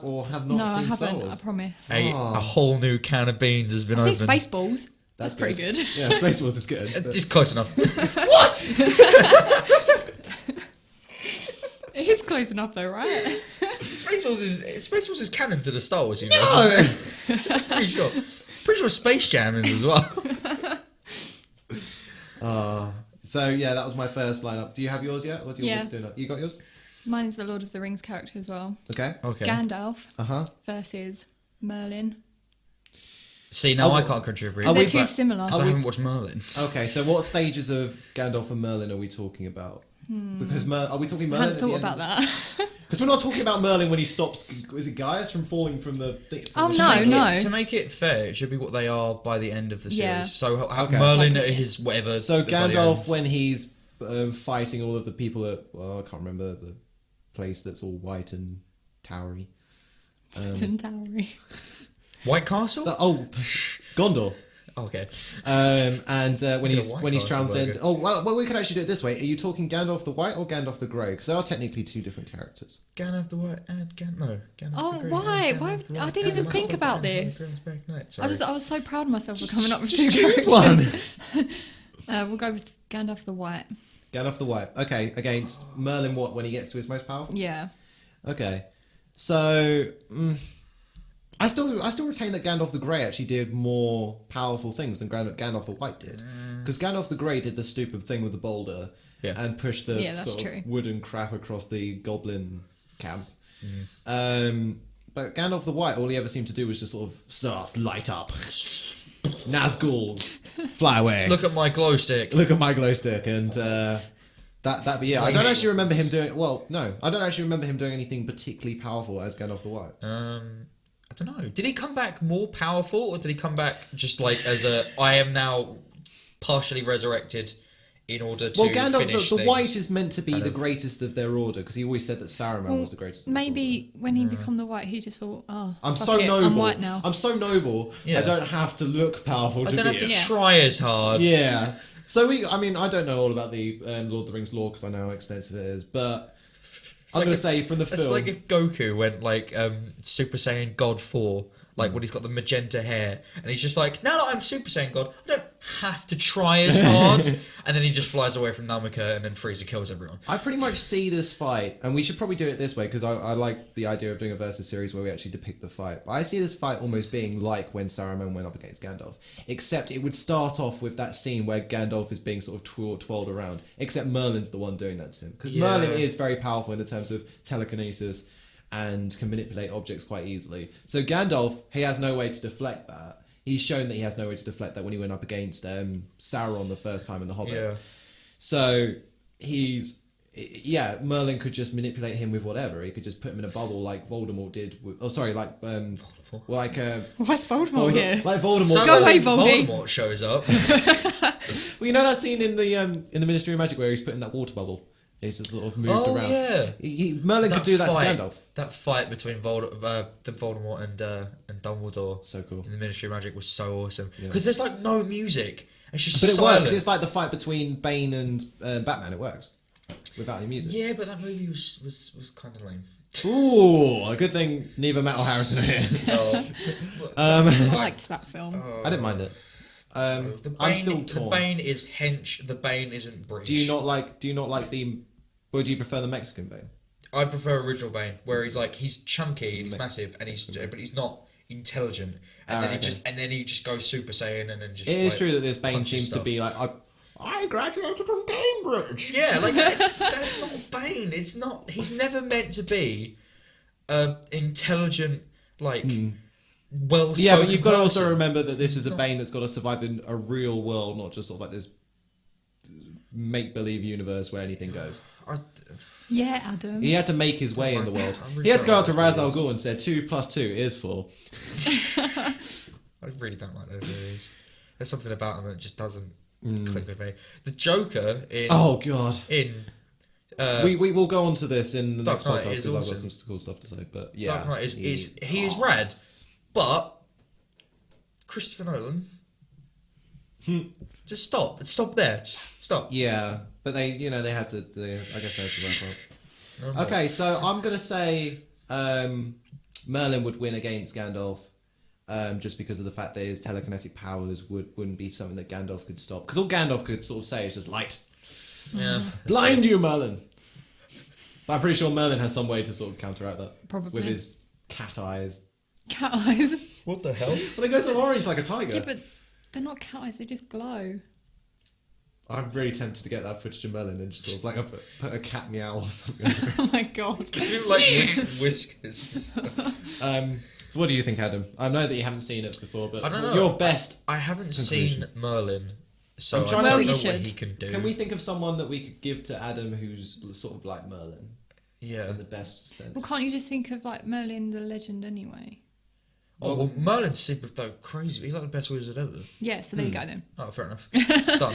Speaker 1: or have not
Speaker 3: No, I
Speaker 1: seen Star
Speaker 3: haven't. I
Speaker 1: Wars.
Speaker 3: promise.
Speaker 2: A
Speaker 1: Oh.
Speaker 2: whole new can of beans has been
Speaker 3: I've
Speaker 2: opened.
Speaker 3: seen Spaceballs. That's pretty good.
Speaker 1: Yeah, Spaceballs is good. but-
Speaker 2: It's close enough.
Speaker 1: What?
Speaker 3: It is close enough, though, right?
Speaker 2: Spaceballs is canon to the Star Wars universe.
Speaker 1: No.
Speaker 2: Pretty sure. Pretty sure Space Jam is as well.
Speaker 1: So yeah, that was my first lineup. Do you have yours yet, or do you want me
Speaker 3: Yeah.
Speaker 1: to do another? You got yours?
Speaker 3: Mine is the Lord of the Rings character as well.
Speaker 1: Okay.
Speaker 2: Okay.
Speaker 3: Gandalf
Speaker 1: Uh-huh.
Speaker 3: versus Merlin.
Speaker 2: See, now
Speaker 1: Oh,
Speaker 2: I can't contribute.
Speaker 1: are
Speaker 3: They're
Speaker 1: we-
Speaker 3: too similar.
Speaker 2: Because I
Speaker 1: we-
Speaker 2: haven't watched Merlin.
Speaker 1: Okay. So what stages of Gandalf and Merlin are we talking about? Because are we talking
Speaker 3: I
Speaker 1: Merlin?
Speaker 3: hadn't thought about that.
Speaker 1: Because we're not talking about Merlin when he stops. Is it Gaius from falling from the?
Speaker 3: Oh,
Speaker 1: the
Speaker 3: no,
Speaker 1: tree?
Speaker 3: no.
Speaker 2: To make it fair, it should be what they are by the end of the series.
Speaker 3: Yeah.
Speaker 2: So
Speaker 1: Okay.
Speaker 2: Merlin
Speaker 3: Like-
Speaker 2: at his whatever.
Speaker 1: So
Speaker 2: by the end.
Speaker 1: Gandalf, when he's fighting all of the people at, well, I can't remember the place that's all white and towery.
Speaker 3: Towery.
Speaker 2: White Castle?
Speaker 1: Gondor.
Speaker 2: Okay.
Speaker 1: And when
Speaker 2: Bit
Speaker 1: he's
Speaker 2: of
Speaker 1: when he's
Speaker 2: White Castle
Speaker 1: transcend.
Speaker 2: burger.
Speaker 1: Oh well, we could actually do it this way. Are you talking Gandalf the White or Gandalf the Grey? Because they are technically two different characters.
Speaker 2: Gandalf the White and Gandalf
Speaker 3: Oh,
Speaker 2: the Grey
Speaker 3: why?
Speaker 2: and
Speaker 3: Why-
Speaker 2: Gandalf the
Speaker 3: I
Speaker 2: White
Speaker 3: didn't even
Speaker 2: and
Speaker 3: think
Speaker 2: Gandalf
Speaker 3: about
Speaker 2: the
Speaker 3: this.
Speaker 2: Grey Knight. Sorry.
Speaker 3: I was so proud of myself for coming up with
Speaker 1: Just
Speaker 3: two
Speaker 1: choose
Speaker 3: characters.
Speaker 1: one.
Speaker 3: We'll go with Gandalf the White.
Speaker 1: Gandalf the White. Okay, against Merlin. What when he gets to his most powerful?
Speaker 3: Yeah.
Speaker 1: Okay, so I still retain that Gandalf the Grey actually did more powerful things than Gandalf the White did, because Gandalf the Grey did the stupid thing with the boulder
Speaker 2: Yeah.
Speaker 1: and pushed the
Speaker 3: Yeah, that's
Speaker 1: sort
Speaker 3: true.
Speaker 1: of wooden crap across the goblin camp. But Gandalf the White, all he ever seemed to do was just sort of surf, light up, Nazgul, fly away.
Speaker 2: Look at my glow stick.
Speaker 1: Look at my glow stick, and that. But yeah, I don't actually remember him doing. Well, no, I don't actually remember him doing anything particularly powerful as Gandalf the White.
Speaker 2: I don't know. Did he come back more powerful, or did he come back just like as a I am now partially resurrected in order to
Speaker 1: Well, Gandalf
Speaker 2: finish
Speaker 1: the
Speaker 2: things?
Speaker 1: White is meant to be
Speaker 2: kind
Speaker 1: the
Speaker 2: of-
Speaker 1: greatest of their order because he always said that Saruman
Speaker 3: Well,
Speaker 1: was the greatest. Of his order.
Speaker 3: maybe when he become the White, he just thought, oh,
Speaker 1: I'm
Speaker 3: fuck
Speaker 1: so
Speaker 3: it,
Speaker 1: noble.
Speaker 3: I'm white now.
Speaker 1: I'm so noble.
Speaker 2: Yeah.
Speaker 1: I don't have to look powerful
Speaker 2: I
Speaker 1: to
Speaker 2: don't
Speaker 1: be
Speaker 2: have to
Speaker 1: it.
Speaker 3: Yeah.
Speaker 2: try as hard.
Speaker 1: Yeah. So I mean, I don't know all about the Lord of the Rings lore because I know how extensive it is, but I'm
Speaker 2: like
Speaker 1: going to
Speaker 2: if-
Speaker 1: say from the
Speaker 2: It's
Speaker 1: film.
Speaker 2: like if Goku went like Super Saiyan God 4, like when he's got the magenta hair, and he's just like, now that I'm Super Saiyan God, I don't have to try as hard. And then he just flies away from Namika, and then Frieza kills everyone.
Speaker 1: I pretty much see this fight, and we should probably do it this way because I like the idea of doing a versus series where we actually depict the fight. But I see this fight almost being like when Saruman went up against Gandalf, except it would start off with that scene where Gandalf is being sort of twirled around, except Merlin's the one doing that to him. Because
Speaker 2: Yeah.
Speaker 1: Merlin is very powerful in the terms of telekinesis and can manipulate objects quite easily. So Gandalf, he has no way to deflect that. He's shown that he has no way to deflect that when he went up against Sauron the first time in The Hobbit.
Speaker 2: Yeah.
Speaker 1: So Merlin could just manipulate him with whatever. He could just put him in a bubble like Voldemort did.
Speaker 3: What's Voldemort here?
Speaker 1: like Voldemort.
Speaker 2: Suddenly
Speaker 3: Go away, Voldy.
Speaker 2: Voldemort shows up.
Speaker 1: Well, you know that scene in the Ministry of Magic where he's put in that water bubble, He's just sort of moved around.
Speaker 2: Yeah.
Speaker 1: Merlin could do that
Speaker 2: fight,
Speaker 1: to Gandalf.
Speaker 2: That fight between Voldemort and Dumbledore
Speaker 1: So cool.
Speaker 2: in the Ministry of Magic was so awesome
Speaker 1: Yeah.
Speaker 2: because there's like no music. It's just
Speaker 1: But it
Speaker 2: silent.
Speaker 1: works. It's like the fight between Bane and Batman. It works without any music.
Speaker 2: Yeah, but that movie was kind of lame.
Speaker 1: Ooh, a good thing neither Matt or Harrison are here.
Speaker 3: I liked that film.
Speaker 1: I didn't mind it.
Speaker 2: The Bane,
Speaker 1: I'm still torn.
Speaker 2: The Bane is hench. The Bane isn't British.
Speaker 1: Do you not like the? Or do you prefer the Mexican Bane?
Speaker 2: I prefer original Bane, where he's chunky and he's massive, and but he's not intelligent. And then he just goes Super Saiyan, and then just.
Speaker 1: It is
Speaker 2: like,
Speaker 1: true that this Bane
Speaker 2: punches
Speaker 1: seems
Speaker 2: stuff.
Speaker 1: to be like I graduated from Cambridge.
Speaker 2: Yeah, like that's not Bane. It's not. He's never meant to be intelligent, like well.
Speaker 1: Yeah, but you've got to also remember that this is a Bane that's got to survive in a real world, not just sort of like this make-believe universe where anything goes.
Speaker 3: Yeah, Adam.
Speaker 1: He had to make his way in the world.
Speaker 2: I really
Speaker 1: He had to go
Speaker 2: don't
Speaker 1: out to
Speaker 2: like
Speaker 1: Ra's
Speaker 2: those
Speaker 1: al Ghul and said 2 + 2 is 4.
Speaker 2: I really don't like those movies. There's something about them that just doesn't click with me. The Joker in
Speaker 1: Oh god.
Speaker 2: in
Speaker 1: We will go on to this in the
Speaker 2: Dark
Speaker 1: next
Speaker 2: Knight
Speaker 1: podcast
Speaker 2: is
Speaker 1: because I've got
Speaker 2: awesome.
Speaker 1: some cool stuff to say. But yeah,
Speaker 2: Dark Knight he is rad, but Christopher Nolan. Just stop there. Just stop.
Speaker 1: yeah, but they had to. I guess they had to wrap up.
Speaker 2: No more.
Speaker 1: Okay, so I'm gonna say Merlin would win against Gandalf, just because of the fact that his telekinetic powers wouldn't be something that Gandalf could stop. Because all Gandalf could sort of say is just light,
Speaker 2: Yeah.
Speaker 1: blind you, Merlin. But I'm pretty sure Merlin has some way to sort of counteract that.
Speaker 3: Probably.
Speaker 1: With his cat eyes.
Speaker 3: Cat eyes.
Speaker 2: What the hell?
Speaker 1: But they go so orange like a tiger.
Speaker 3: Yeah, but they're not cat eyes, they just glow.
Speaker 1: I'm really tempted to get that footage of Merlin and just sort of like put a cat meow or something.
Speaker 3: Oh my god.
Speaker 2: Can you like whiskers?
Speaker 1: So what do you think, Adam? I know that you haven't seen it before, but
Speaker 2: I don't know.
Speaker 1: your best.
Speaker 2: I haven't
Speaker 1: Conclusion.
Speaker 2: seen Merlin, so
Speaker 1: I'm
Speaker 2: I
Speaker 1: trying
Speaker 2: don't
Speaker 1: to
Speaker 2: know
Speaker 3: think-
Speaker 2: what
Speaker 3: Well, you
Speaker 2: he
Speaker 3: should.
Speaker 2: can do.
Speaker 1: Can we think of someone that we could give to Adam who's sort of like Merlin
Speaker 2: Yeah.
Speaker 1: in the best sense?
Speaker 3: Well, can't you just think of like Merlin the legend anyway?
Speaker 2: Oh, well, Merlin's super crazy. He's like the best wizard ever.
Speaker 3: Yeah, so there you go then.
Speaker 2: Oh, fair enough. Done.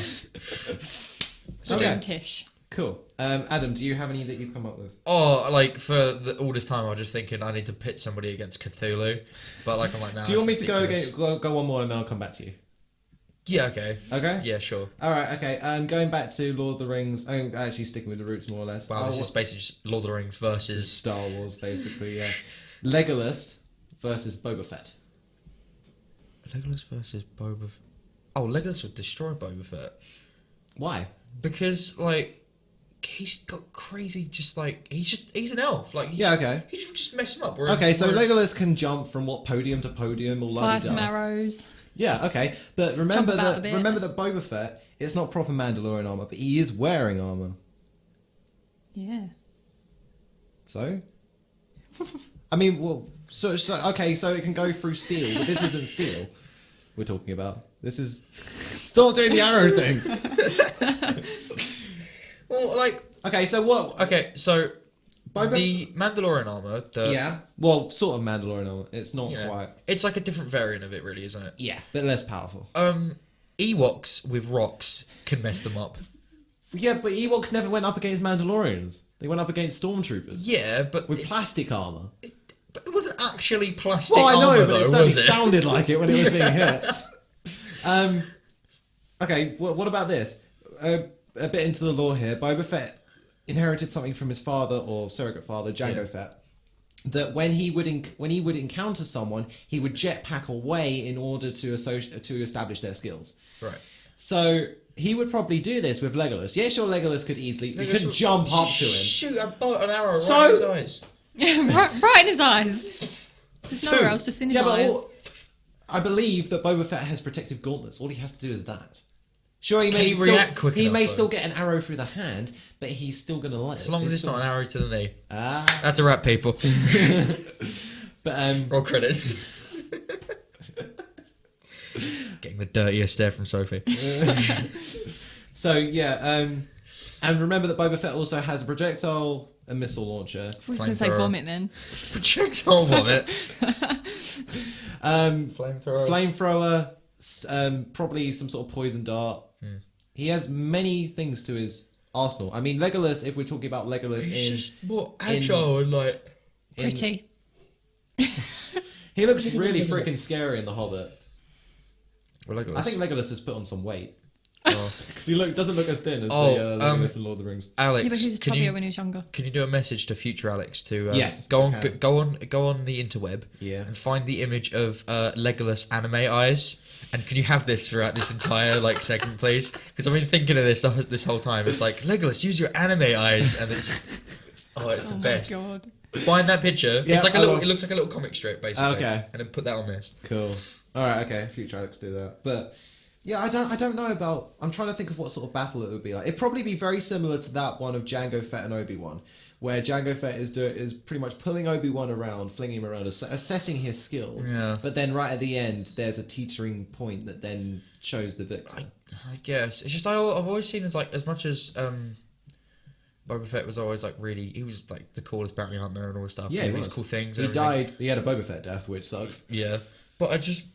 Speaker 1: Okay.
Speaker 3: Tish.
Speaker 1: Cool. Adam, do you have any that you've come up with?
Speaker 2: Oh, like for all this time, I was just thinking I need to pit somebody against Cthulhu, but like I'm like, nah.
Speaker 1: do you want me
Speaker 2: that's
Speaker 1: to
Speaker 2: ridiculous.
Speaker 1: go one more and then I'll come back to you?
Speaker 2: Yeah. Okay.
Speaker 1: Okay.
Speaker 2: Yeah. Sure.
Speaker 1: All right. Okay. Going back to Lord of the Rings. I'm actually sticking with the roots more or less.
Speaker 2: Wow. This is basically just Lord of the Rings versus.
Speaker 1: Star Wars, basically. Yeah. Legolas versus Boba Fett.
Speaker 2: Legolas versus Boba. Oh, Legolas would destroy Boba Fett
Speaker 1: Why?
Speaker 2: because like he's got crazy. Just like he's an elf. Like
Speaker 1: Yeah. Okay.
Speaker 2: He just mess him up. Whereas,
Speaker 1: Okay. So
Speaker 2: whereas-
Speaker 1: Legolas can jump from podium to podium or
Speaker 3: Fire
Speaker 1: like
Speaker 3: some arrows.
Speaker 1: Yeah, okay, but remember
Speaker 3: Jump about
Speaker 1: that
Speaker 3: a bit.
Speaker 1: Boba Fett. It's not proper Mandalorian armor, but he is wearing armor.
Speaker 3: Yeah.
Speaker 1: So, I mean, well, so okay, so it can go through steel, but this isn't steel. We're talking about this is stop doing the arrow thing.
Speaker 2: Well, like
Speaker 1: Okay, so what?
Speaker 2: okay, so
Speaker 1: Boba.
Speaker 2: the Mandalorian armor. The,
Speaker 1: Yeah, well, sort of Mandalorian armor. It's not
Speaker 2: Yeah.
Speaker 1: quite.
Speaker 2: It's like a different variant of it, really, isn't it?
Speaker 1: Yeah, but less powerful.
Speaker 2: Ewoks with rocks can mess them up.
Speaker 1: Yeah, but Ewoks never went up against Mandalorians. They went up against stormtroopers
Speaker 2: Yeah, but
Speaker 1: with
Speaker 2: it's-
Speaker 1: plastic armor.
Speaker 2: But it wasn't actually plastic
Speaker 1: Well, I know,
Speaker 2: armor,
Speaker 1: but
Speaker 2: though,
Speaker 1: it certainly
Speaker 2: was it?
Speaker 1: sounded like it when it was being hit. Okay, what about this? A bit into the lore here. Boba Fett inherited something from his father or surrogate father, Jango
Speaker 2: Yeah.
Speaker 1: Fett. That when he would encounter someone, he would jetpack away in order to establish their skills.
Speaker 2: Right.
Speaker 1: So he would probably do this with Legolas. Yeah, sure, Legolas could easily. He could
Speaker 2: Legolas
Speaker 1: jump up to him.
Speaker 2: Shoot a bolt and arrow
Speaker 1: So-
Speaker 2: right in his eyes.
Speaker 3: right in his eyes. Just nowhere else, just in his
Speaker 1: Yeah, but
Speaker 3: eyes.
Speaker 1: I believe that Boba Fett has protective gauntlets. All he has to do is that. Sure, he
Speaker 2: Can
Speaker 1: may
Speaker 2: he
Speaker 1: still,
Speaker 2: react quick
Speaker 1: He
Speaker 2: enough,
Speaker 1: may
Speaker 2: though?
Speaker 1: still get an arrow through the hand, but he's still gonna let
Speaker 2: As
Speaker 1: it.
Speaker 2: long as
Speaker 1: He's
Speaker 2: it's
Speaker 1: still-
Speaker 2: not an arrow to the knee.
Speaker 1: Ah,
Speaker 2: That's a wrap, people.
Speaker 1: but
Speaker 2: Roll credits. Getting the dirtiest stare from Sophie.
Speaker 1: so yeah, and remember that Boba Fett also has a projectile, a missile launcher,
Speaker 3: I was going to say
Speaker 2: Flamethrower.
Speaker 3: vomit then.
Speaker 2: Projectile vomit. Flamethrower.
Speaker 1: flamethrower, probably some sort of poison dart.
Speaker 2: Hmm.
Speaker 1: He has many things to his Arsenal. I mean, Legolas. If we're talking about Legolas
Speaker 2: He's
Speaker 1: in,
Speaker 2: just more agile and like.
Speaker 3: Pretty.
Speaker 1: he looks really freaking scary in The Hobbit.
Speaker 2: Well, Legolas.
Speaker 1: I think Legolas has put on some weight
Speaker 2: Oh.
Speaker 1: because he doesn't look as thin as Legolas in Lord of the Rings.
Speaker 3: Yeah, but he
Speaker 2: Alex,
Speaker 3: was
Speaker 2: can
Speaker 3: chubbier
Speaker 2: you
Speaker 3: when he was younger.
Speaker 2: do a message to future Alex to
Speaker 1: Yes,
Speaker 2: go on
Speaker 1: okay.
Speaker 2: go on the interweb
Speaker 1: Yeah.
Speaker 2: and find the image of Legolas anime eyes, and can you have this throughout this entire like segment, please? Because I've been thinking of this whole time. It's like, Legolas, use your anime eyes, and it's just, it's the
Speaker 3: Oh
Speaker 2: best.
Speaker 3: my god.
Speaker 2: Find that picture.
Speaker 1: Yeah,
Speaker 2: It's like
Speaker 1: I will.
Speaker 2: it looks like a little comic strip basically.
Speaker 1: Okay.
Speaker 2: And then put that on this.
Speaker 1: Cool. All right. Okay. Future Alex do that. But yeah, I don't know about. I'm trying to think of what sort of battle it would be like. It'd probably be very similar to that one of Jango Fett and Obi-Wan, where Jango Fett is pretty much pulling Obi-Wan around, flinging him around, assessing his skills.
Speaker 2: Yeah.
Speaker 1: But then right at the end, there's a teetering point that then shows the victor.
Speaker 2: I guess it's just I've always seen as much as Boba Fett was always like really, he was like the coolest bounty hunter and all this stuff.
Speaker 1: Yeah,
Speaker 2: all
Speaker 1: he
Speaker 2: these
Speaker 1: was.
Speaker 2: cool things.
Speaker 1: He
Speaker 2: And everything.
Speaker 1: died. He had a Boba Fett death, which sucks.
Speaker 2: Yeah, but I just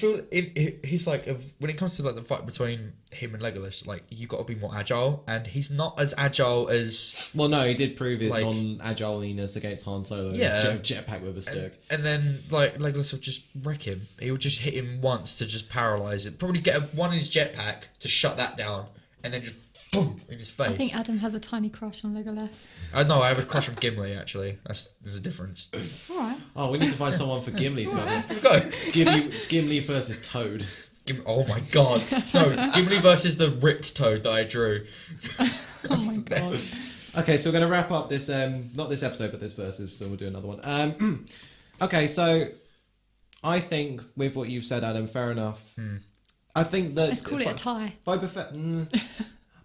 Speaker 2: feel he's like when it comes to like the fight between him and Legolas, like you got to be more agile, and he's not as agile as.
Speaker 1: Well, no, he did prove his
Speaker 2: Like-
Speaker 1: non-agileness against Han Solo.
Speaker 2: Yeah.
Speaker 1: Jetpack with a stick.
Speaker 2: And then like Legolas would just wreck him. He would just hit him once to just paralyze it. Probably get one in his jetpack to shut that down, and then just boom in his face.
Speaker 3: I think Adam has a tiny crush on Legolas.
Speaker 2: I know. I have a crush on Gimli actually. There's a difference.
Speaker 3: Alright.
Speaker 1: Oh, we need to find someone for Gimli to have.
Speaker 2: Here we go.
Speaker 1: Gimli versus Toad.
Speaker 2: Oh my god. No, Gimli versus the ripped toad that I drew.
Speaker 3: Oh my god.
Speaker 1: Okay, so we're going to wrap up this, not this episode, but this versus, then we'll do another one. Okay, so I think with what you've said, Adam, fair enough. I think that...
Speaker 3: Let's call it a tie.
Speaker 1: Boba Fett...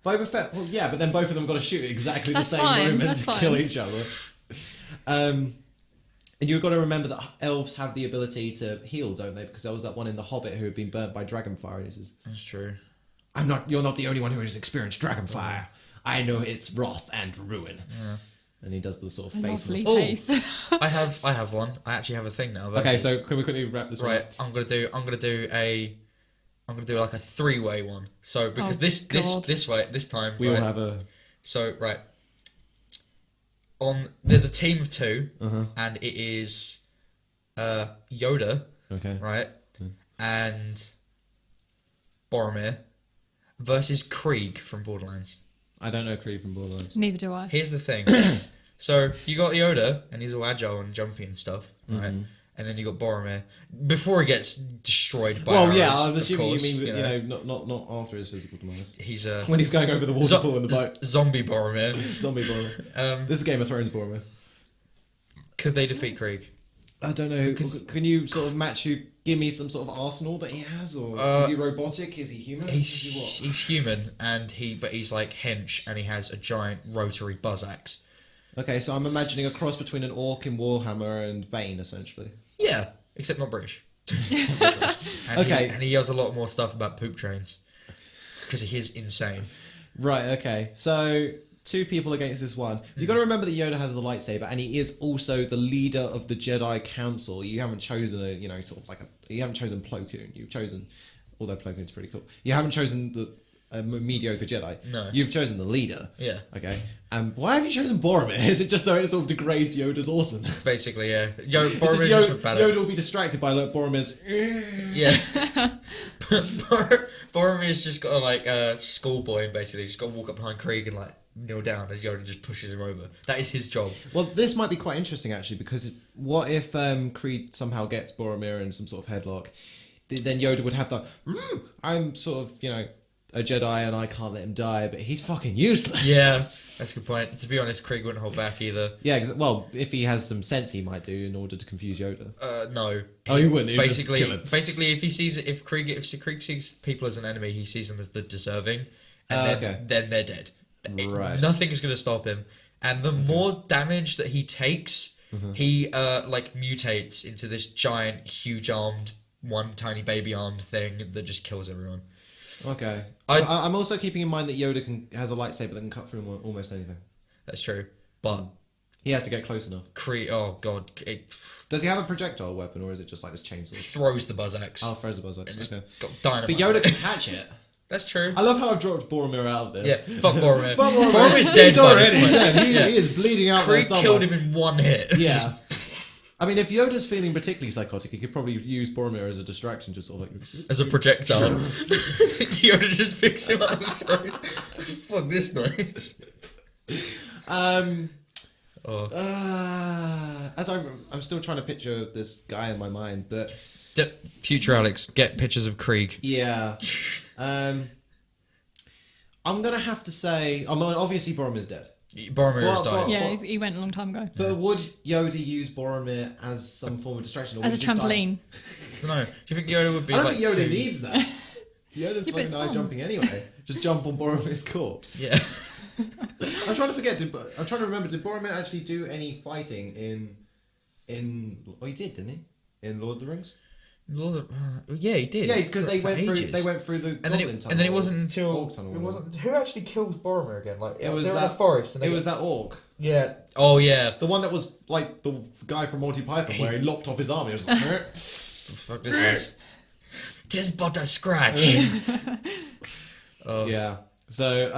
Speaker 1: Boba Fett, well, yeah, but then both of them got to shoot at exactly
Speaker 3: That's
Speaker 1: the same
Speaker 3: fine,
Speaker 1: moment
Speaker 3: that's
Speaker 1: to
Speaker 3: fine.
Speaker 1: kill each other. And you've got to remember that elves have the ability to heal, don't they? Because there was that one in The Hobbit who had been burnt by dragonfire, and he says,
Speaker 2: That's true.
Speaker 1: you're not the only one who has experienced dragonfire. I know its wrath and ruin.
Speaker 2: Yeah.
Speaker 1: And he does the sort of
Speaker 3: A
Speaker 1: face.
Speaker 3: lovely
Speaker 2: Oh.
Speaker 3: face.
Speaker 2: I have one. I actually have a thing now.
Speaker 1: Okay,
Speaker 2: versus-
Speaker 1: so can we quickly wrap this one
Speaker 2: right,
Speaker 1: up?
Speaker 2: I'm gonna do like a 3-way one. So because
Speaker 3: Oh,
Speaker 2: this
Speaker 3: God.
Speaker 2: this time
Speaker 1: We
Speaker 2: right,
Speaker 1: all have a...
Speaker 2: so right there's a team of 2
Speaker 1: Uh-huh.
Speaker 2: and it is Yoda,
Speaker 1: Okay.
Speaker 2: right, and Boromir versus Krieg from Borderlands.
Speaker 1: I don't know Creed from Borderlands.
Speaker 3: Neither do I.
Speaker 2: Here's the thing. So you got Yoda, and he's all agile and jumpy and stuff, right?
Speaker 1: Mm-hmm.
Speaker 2: And then you got Boromir before he gets destroyed by.
Speaker 1: Well, yeah,
Speaker 2: arrows,
Speaker 1: I'm
Speaker 2: of
Speaker 1: assuming
Speaker 2: course,
Speaker 1: you mean, not after his physical demise.
Speaker 2: he's
Speaker 1: When he's going over the waterfall in the boat.
Speaker 2: zombie Boromir.
Speaker 1: Zombie Boromir. This is Game of Thrones Boromir.
Speaker 2: Could they defeat Krieg?
Speaker 1: I don't know.
Speaker 2: Because-
Speaker 1: Can you sort of match who? Give me some sort of arsenal that he has, or is he robotic? Is he human? Is he what?
Speaker 2: He's human, but he's like hench, and he has a giant rotary buzz axe.
Speaker 1: Okay, so I'm imagining a cross between an orc in Warhammer and Bane, essentially.
Speaker 2: Yeah, except not British. And
Speaker 1: Okay.
Speaker 2: and he yells a lot more stuff about poop trains because he is insane.
Speaker 1: Right. Okay. So 2 people against this one. You got to remember that Yoda has a lightsaber, and he is also the leader of the Jedi Council. You haven't chosen you haven't chosen Plo Koon. You've chosen, although Plo Koon's pretty cool. You haven't chosen a mediocre Jedi.
Speaker 2: No.
Speaker 1: You've chosen the leader.
Speaker 2: Yeah.
Speaker 1: Okay. And why have you chosen Boromir? Is it just so it sort of degrades Yoda's awesomeness?
Speaker 2: Basically, yeah.
Speaker 1: It's just
Speaker 2: Boromir's just with better.
Speaker 1: Yoda will be distracted by Boromir's.
Speaker 2: Yeah. Boromir's just got like a schoolboy and basically just got to walk up behind Krieg and like kneel down as Yoda just pushes him over. That is his job.
Speaker 1: Well, this might be quite interesting actually, because what if Creed somehow gets Boromir in some sort of headlock? Then Yoda would have the, I'm sort of, a Jedi and I can't let him die, but he's fucking useless.
Speaker 2: Yeah, that's a good point. To be honest, Krieg wouldn't hold back either.
Speaker 1: Yeah, well, if he has some sense, he might do in order to confuse Yoda.
Speaker 2: No.
Speaker 1: Oh, he wouldn't. He'd just
Speaker 2: Basically,
Speaker 1: kill him.
Speaker 2: if Krieg sees people as an enemy, he sees them as the deserving, and then they're dead.
Speaker 1: Right.
Speaker 2: Nothing's going to stop him. And the more damage that he takes, he mutates into this giant, huge armed, one tiny baby armed thing that just kills everyone.
Speaker 1: Okay. I'm also keeping in mind that Yoda has a lightsaber that can cut through almost anything.
Speaker 2: That's true. But
Speaker 1: He has to get close enough.
Speaker 2: oh god, it
Speaker 1: Does he have a projectile weapon, or is it just like this chainsaw?
Speaker 2: throws the buzz axe.
Speaker 1: Oh, throws the buzz
Speaker 2: and
Speaker 1: axe.
Speaker 2: just
Speaker 1: Okay.
Speaker 2: got dynamite.
Speaker 1: But Yoda can catch it.
Speaker 2: That's true.
Speaker 1: I love how I've dropped Boromir out of
Speaker 2: Yeah,
Speaker 1: this.
Speaker 2: fuck Boromir.
Speaker 1: But Boromir,
Speaker 2: Boromir's dead
Speaker 1: he's
Speaker 2: by this
Speaker 1: already
Speaker 2: point.
Speaker 1: dead.
Speaker 2: Yeah.
Speaker 1: He is bleeding out there
Speaker 2: Krieg
Speaker 1: somewhere.
Speaker 2: killed him in one hit.
Speaker 1: Yeah. I mean, if Yoda's feeling particularly psychotic, he could probably use Boromir as a distraction, just sort of like...
Speaker 2: As a projectile. Yoda just picks him up and throws. Fuck this noise. Oh.
Speaker 1: As I'm still trying to picture this guy in my mind, but
Speaker 2: Future Alex, get pictures of Krieg.
Speaker 1: yeah, I'm gonna have to say, I mean, obviously Boromir's dead,
Speaker 2: Boromir has died.
Speaker 3: Yeah, he went a long time ago.
Speaker 1: but would Yoda use Boromir as some form of distraction, or
Speaker 3: As
Speaker 1: would
Speaker 3: a
Speaker 1: he just die?
Speaker 3: trampoline.
Speaker 2: No, do you think Yoda would be
Speaker 1: I don't
Speaker 2: like
Speaker 1: think Yoda
Speaker 2: too...
Speaker 1: needs that. Yoda's
Speaker 3: Yeah, but
Speaker 1: fucking
Speaker 3: it's
Speaker 1: high
Speaker 3: fun.
Speaker 1: jumping anyway. Just jump on Boromir's corpse.
Speaker 2: Yeah.
Speaker 1: I'm trying to forget. I'm trying to remember. Did Boromir actually do any fighting in? Oh, he did, didn't he? In Lord of the Rings.
Speaker 2: Yeah, he did.
Speaker 1: Yeah, because they
Speaker 2: For
Speaker 1: went through.
Speaker 2: ages.
Speaker 1: They went through the
Speaker 2: And then,
Speaker 1: Goblin tunnel.
Speaker 2: and then it
Speaker 1: or
Speaker 2: wasn't until
Speaker 1: Orc tunnel,
Speaker 2: it
Speaker 1: or
Speaker 2: wasn't who actually kills Boromir again. Like
Speaker 1: It was
Speaker 2: they're in
Speaker 1: that-
Speaker 2: the forest. And
Speaker 1: It
Speaker 2: they
Speaker 1: was that orc,
Speaker 2: yeah. Oh yeah.
Speaker 1: the one that was like the guy from Monty Python, where he lopped off his arm. He was like,
Speaker 2: Fuck this place. Tis but a scratch. Oh.
Speaker 1: yeah. So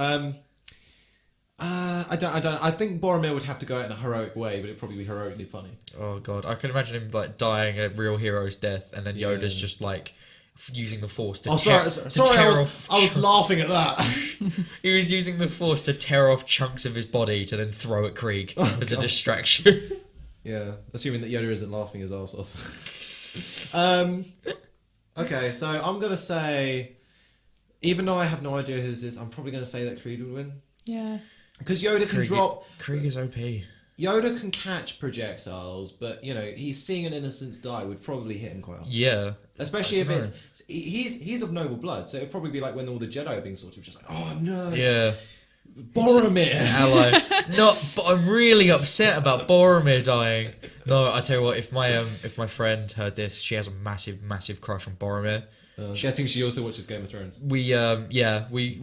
Speaker 1: I don't. I think Boromir would have to go out in a heroic way, but it'd probably be heroically funny.
Speaker 2: Oh god, I can imagine him like dying a real hero's death, and then
Speaker 1: Yeah.
Speaker 2: Yoda's just like using the Force to
Speaker 1: Oh,
Speaker 2: tear,
Speaker 1: sorry.
Speaker 2: to
Speaker 1: Sorry,
Speaker 2: tear
Speaker 1: I
Speaker 2: off.
Speaker 1: was laughing at that.
Speaker 2: He was using the Force to tear off chunks of his body to then throw at Krieg as a
Speaker 1: God.
Speaker 2: distraction.
Speaker 1: Yeah, assuming that Yoda isn't laughing his arse off. Okay, so I'm gonna say, even though I have no idea who this is, I'm probably gonna say that Creed would win
Speaker 3: Yeah.
Speaker 1: because Yoda can drop.
Speaker 2: Krieg is OP.
Speaker 1: Yoda can catch projectiles, but you know, he's seeing an innocence die would probably hit him quite hard.
Speaker 2: Yeah.
Speaker 1: Especially
Speaker 2: I
Speaker 1: if
Speaker 2: dunno.
Speaker 1: it's he's of noble blood, so it'd probably be like when all the Jedi are being sort of just like, oh no,
Speaker 2: Yeah.
Speaker 1: Boromir.
Speaker 2: Ally. No, but I'm really upset about Boromir dying. No, I tell you what, if my friend heard this, she has a massive crush on Boromir.
Speaker 1: Guessing she also watches Game of Thrones.
Speaker 2: We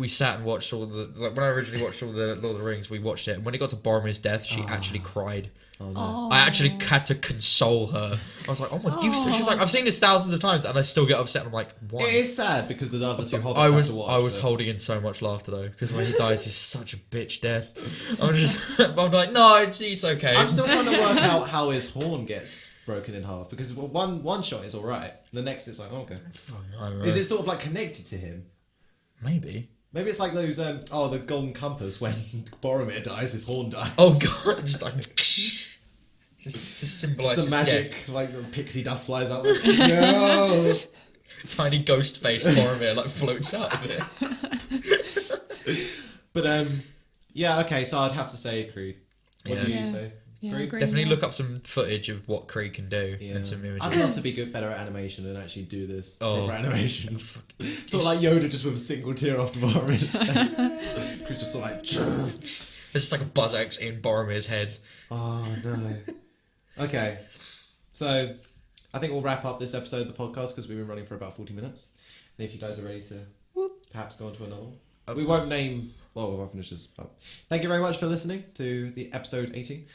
Speaker 2: sat and watched all the when I originally watched all the Lord of the Rings, we watched it, and when it got to Boromir's death, she actually cried.
Speaker 1: Oh no.
Speaker 3: Oh.
Speaker 2: I actually had to console her. I was like, "Oh my!" She's like, "I've seen this thousands of times, and I still get upset." I'm like, "Why?"
Speaker 1: It is sad because the other two hobbits
Speaker 2: I was
Speaker 1: have to watch.
Speaker 2: I was
Speaker 1: but-
Speaker 2: holding in so much laughter though, because when he dies, he's such a bitch death. I'm like, no, it's okay.
Speaker 1: I'm still trying to work out how his horn gets broken in half because one shot is all right, the next it's like, oh, okay.
Speaker 2: I don't know.
Speaker 1: Is it sort of like connected to him?
Speaker 2: Maybe?
Speaker 1: Maybe it's like those the golden compass when Boromir dies, his horn dies.
Speaker 2: Oh god, just like to symbolise
Speaker 1: it's
Speaker 2: his
Speaker 1: the magic,
Speaker 2: death.
Speaker 1: like the pixie dust flies out. Like, no.
Speaker 2: Tiny ghost faced Boromir like floats out of it.
Speaker 1: But yeah, okay. So I'd have to say Creed. What do you
Speaker 3: Yeah.
Speaker 1: say?
Speaker 3: Yeah,
Speaker 1: Creed?
Speaker 3: agree.
Speaker 2: Definitely
Speaker 3: Yeah.
Speaker 2: look up some footage of what Krieg can do
Speaker 1: Yeah.
Speaker 2: and some images.
Speaker 1: I'd love to be better at animation and actually do this
Speaker 2: Oh.
Speaker 1: proper animation. Sort of like Yoda, just with a single tear after Boromir. Creed's just sort of like.
Speaker 2: There's just like a buzz axe in Boromir's head.
Speaker 1: Oh no. Okay, so I think we'll wrap up this episode of the podcast because we've been running for about 40 minutes. And if you guys are ready to perhaps go on to another one, we won't name. Well, I'll finish this up. Thank you very much for listening to the episode 18.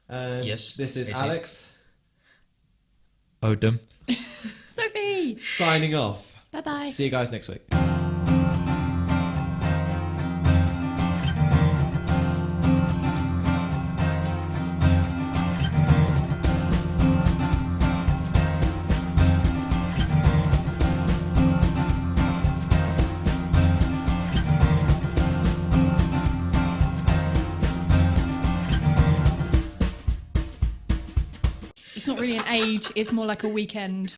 Speaker 1: And
Speaker 2: Yes,
Speaker 1: this is
Speaker 2: 18.
Speaker 1: Alex
Speaker 2: Odom.
Speaker 3: Sophie!
Speaker 1: signing off.
Speaker 3: Bye bye.
Speaker 1: See you guys next week.
Speaker 3: It's not really an age, it's more like a weekend.